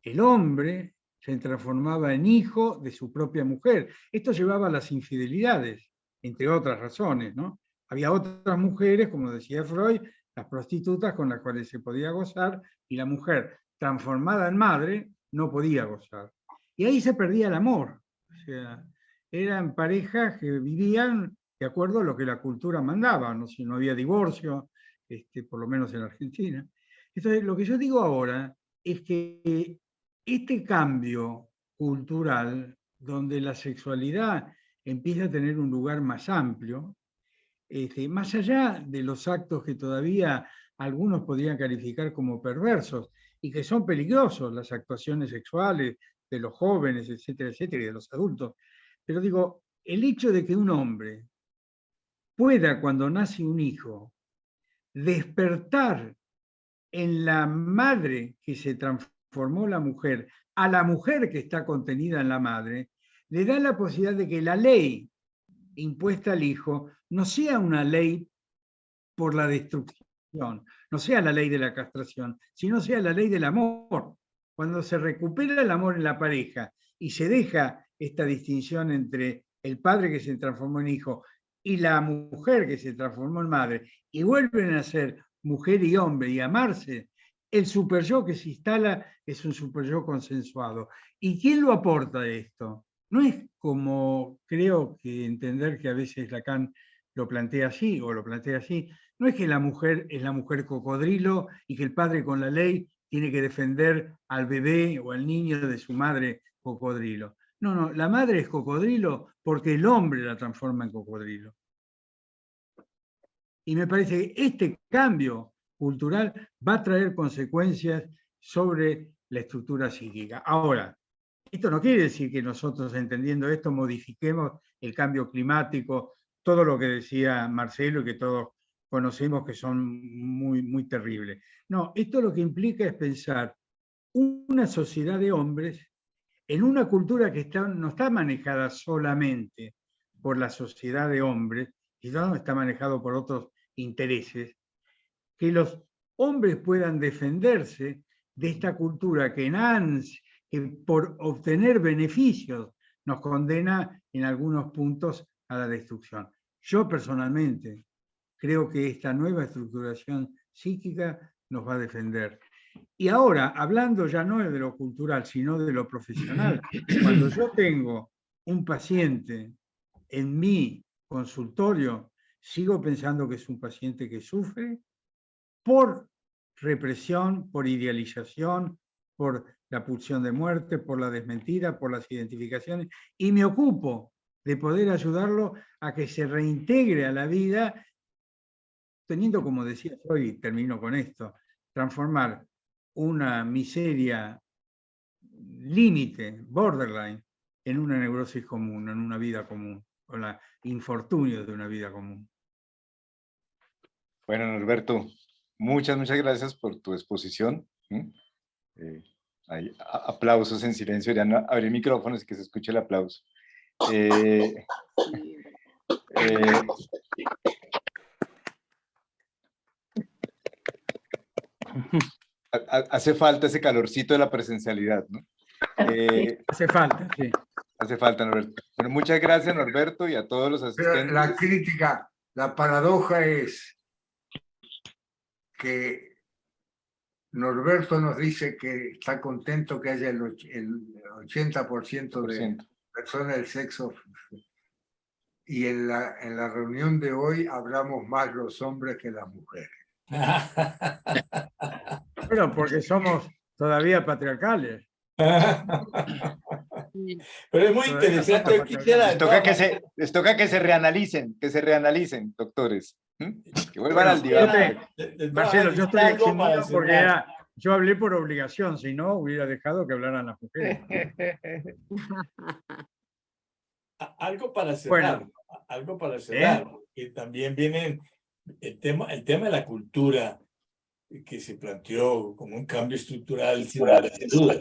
El hombre se transformaba en hijo de su propia mujer. Esto llevaba a las infidelidades, entre otras razones, ¿no? Había otras mujeres, como decía Freud, las prostitutas con las cuales se podía gozar, y la mujer transformada en madre no podía gozar. Y ahí se perdía el amor. O sea, eran parejas que vivían de acuerdo a lo que la cultura mandaba, no, si no había divorcio, por lo menos en Argentina. Entonces, lo que yo digo ahora es que este cambio cultural, donde la sexualidad empieza a tener un lugar más amplio, más allá de los actos que todavía algunos podrían calificar como perversos y que son peligrosos, las actuaciones sexuales de los jóvenes, etcétera, etcétera, y de los adultos. Pero digo, el hecho de que un hombre pueda, cuando nace un hijo, despertar en la madre que se transformó la mujer, a la mujer que está contenida en la madre, le da la posibilidad de que la ley impuesta al hijo no sea una ley por la destrucción, no sea la ley de la castración, sino sea la ley del amor. Cuando se recupera el amor en la pareja y se deja esta distinción entre el padre que se transformó en hijo y la mujer que se transformó en madre, y vuelven a ser mujer y hombre y amarse, el superyo que se instala es un superyo consensuado. ¿Y quién lo aporta esto? No es como creo que entender que a veces Lacan lo plantea así o lo plantea así, no es que la mujer es la mujer cocodrilo y que el padre con la ley tiene que defender al bebé o al niño de su madre cocodrilo. No, la madre es cocodrilo porque el hombre la transforma en cocodrilo. Y me parece que este cambio cultural va a traer consecuencias sobre la estructura psíquica. Ahora, esto no quiere decir que nosotros, entendiendo esto, modifiquemos el cambio climático, todo lo que decía Marcelo y que todos conocemos que son muy, muy terribles. No, esto lo que implica es pensar una sociedad de hombres en una cultura que no está manejada solamente por la sociedad de hombres, sino está manejado por otros intereses, que los hombres puedan defenderse de esta cultura que por obtener beneficios nos condena en algunos puntos a la destrucción. Yo personalmente creo que esta nueva estructuración psíquica nos va a defender. Y ahora, hablando ya no de lo cultural, sino de lo profesional, cuando yo tengo un paciente en mi consultorio, sigo pensando que es un paciente que sufre por represión, por idealización, por la pulsión de muerte, por la desmentida, por las identificaciones, y me ocupo de poder ayudarlo a que se reintegre a la vida, teniendo, como decía Freud, y termino con esto, transformar una miseria límite, borderline, en una neurosis común, en una vida común, o la infortunio de una vida común. Bueno, Norberto, muchas gracias por tu exposición. Hay aplausos en silencio, ya no abrir micrófonos y que se escuche el aplauso. Hace falta ese calorcito de la presencialidad, ¿no? Hace falta, sí. Hace falta, Norberto. Bueno, muchas gracias, Norberto, y a todos los asistentes. Pero la crítica La paradoja es que Norberto nos dice que está contento que haya el 80% de personas del sexo, y en la reunión de hoy hablamos más los hombres que las mujeres. Bueno, porque somos todavía patriarcales. Pero es muy interesante. Yo quisiera, les toca que se reanalicen, doctores. Que vuelvan al diván. Marcelo, yo estoy eximido porque yo hablé por obligación, si no hubiera dejado que hablaran las mujeres. Algo para cerrar, Bueno, algo para cerrar, que también viene el tema de la cultura, que se planteó como un cambio estructural, sin duda.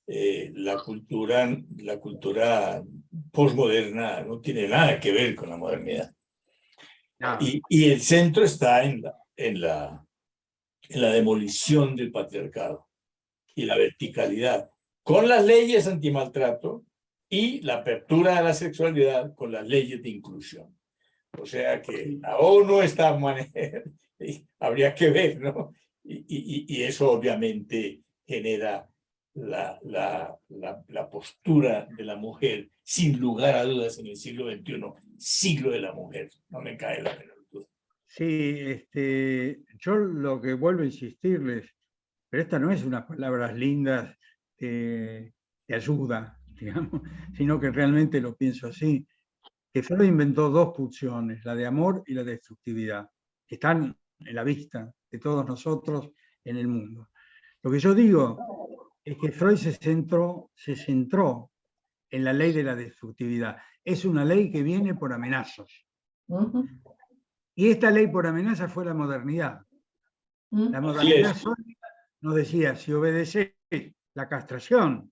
La cultura posmoderna no tiene nada que ver con la modernidad. no. Y el centro está en la demolición del patriarcado y la verticalidad, con las leyes antimaltrato y la apertura de la sexualidad con las leyes de inclusión. O sea que la ONU está habría que ver, ¿no? Y eso obviamente genera la postura de la mujer, sin lugar a dudas, en el siglo XXI, siglo de la mujer, no me cae la menor duda. Sí, yo lo que vuelvo a insistirles, pero esta no es unas palabras lindas de ayuda, digamos, sino que realmente lo pienso así, que Freud inventó dos pulsiones, la de amor y la de destructividad, que están en la vista de todos nosotros en el mundo. Lo que yo digo es que Freud se centró en la ley de la destructividad. Es una ley que viene por amenazas. Y esta ley por amenaza fue la modernidad. La modernidad nos decía, si obedeces la castración,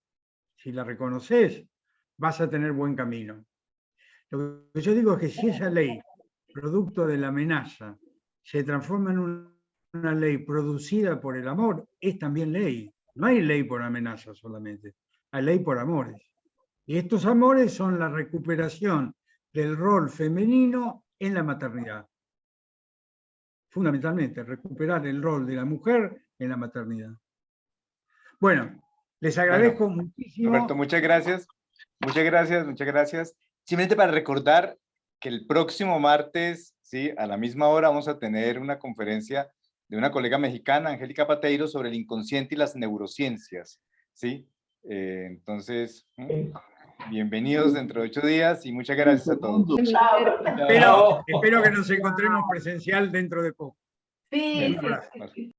si la reconoces, vas a tener buen camino. Lo que yo digo es que si esa ley, producto de la amenaza, se transforma en una ley producida por el amor, es también ley. No hay ley por amenaza solamente, hay ley por amores. Y estos amores son la recuperación del rol femenino en la maternidad. Fundamentalmente, recuperar el rol de la mujer en la maternidad. Bueno, les agradezco muchísimo. Roberto, muchas gracias. Muchas gracias. Simplemente para recordar que el próximo martes, ¿sí?, a la misma hora vamos a tener una conferencia de una colega mexicana, Angélica Pateiro, sobre el inconsciente y las neurociencias, ¿sí? Entonces, bienvenidos dentro de 8 días y muchas gracias a todos. Espero que nos encontremos presencial dentro de poco. Sí, Un abrazo. sí.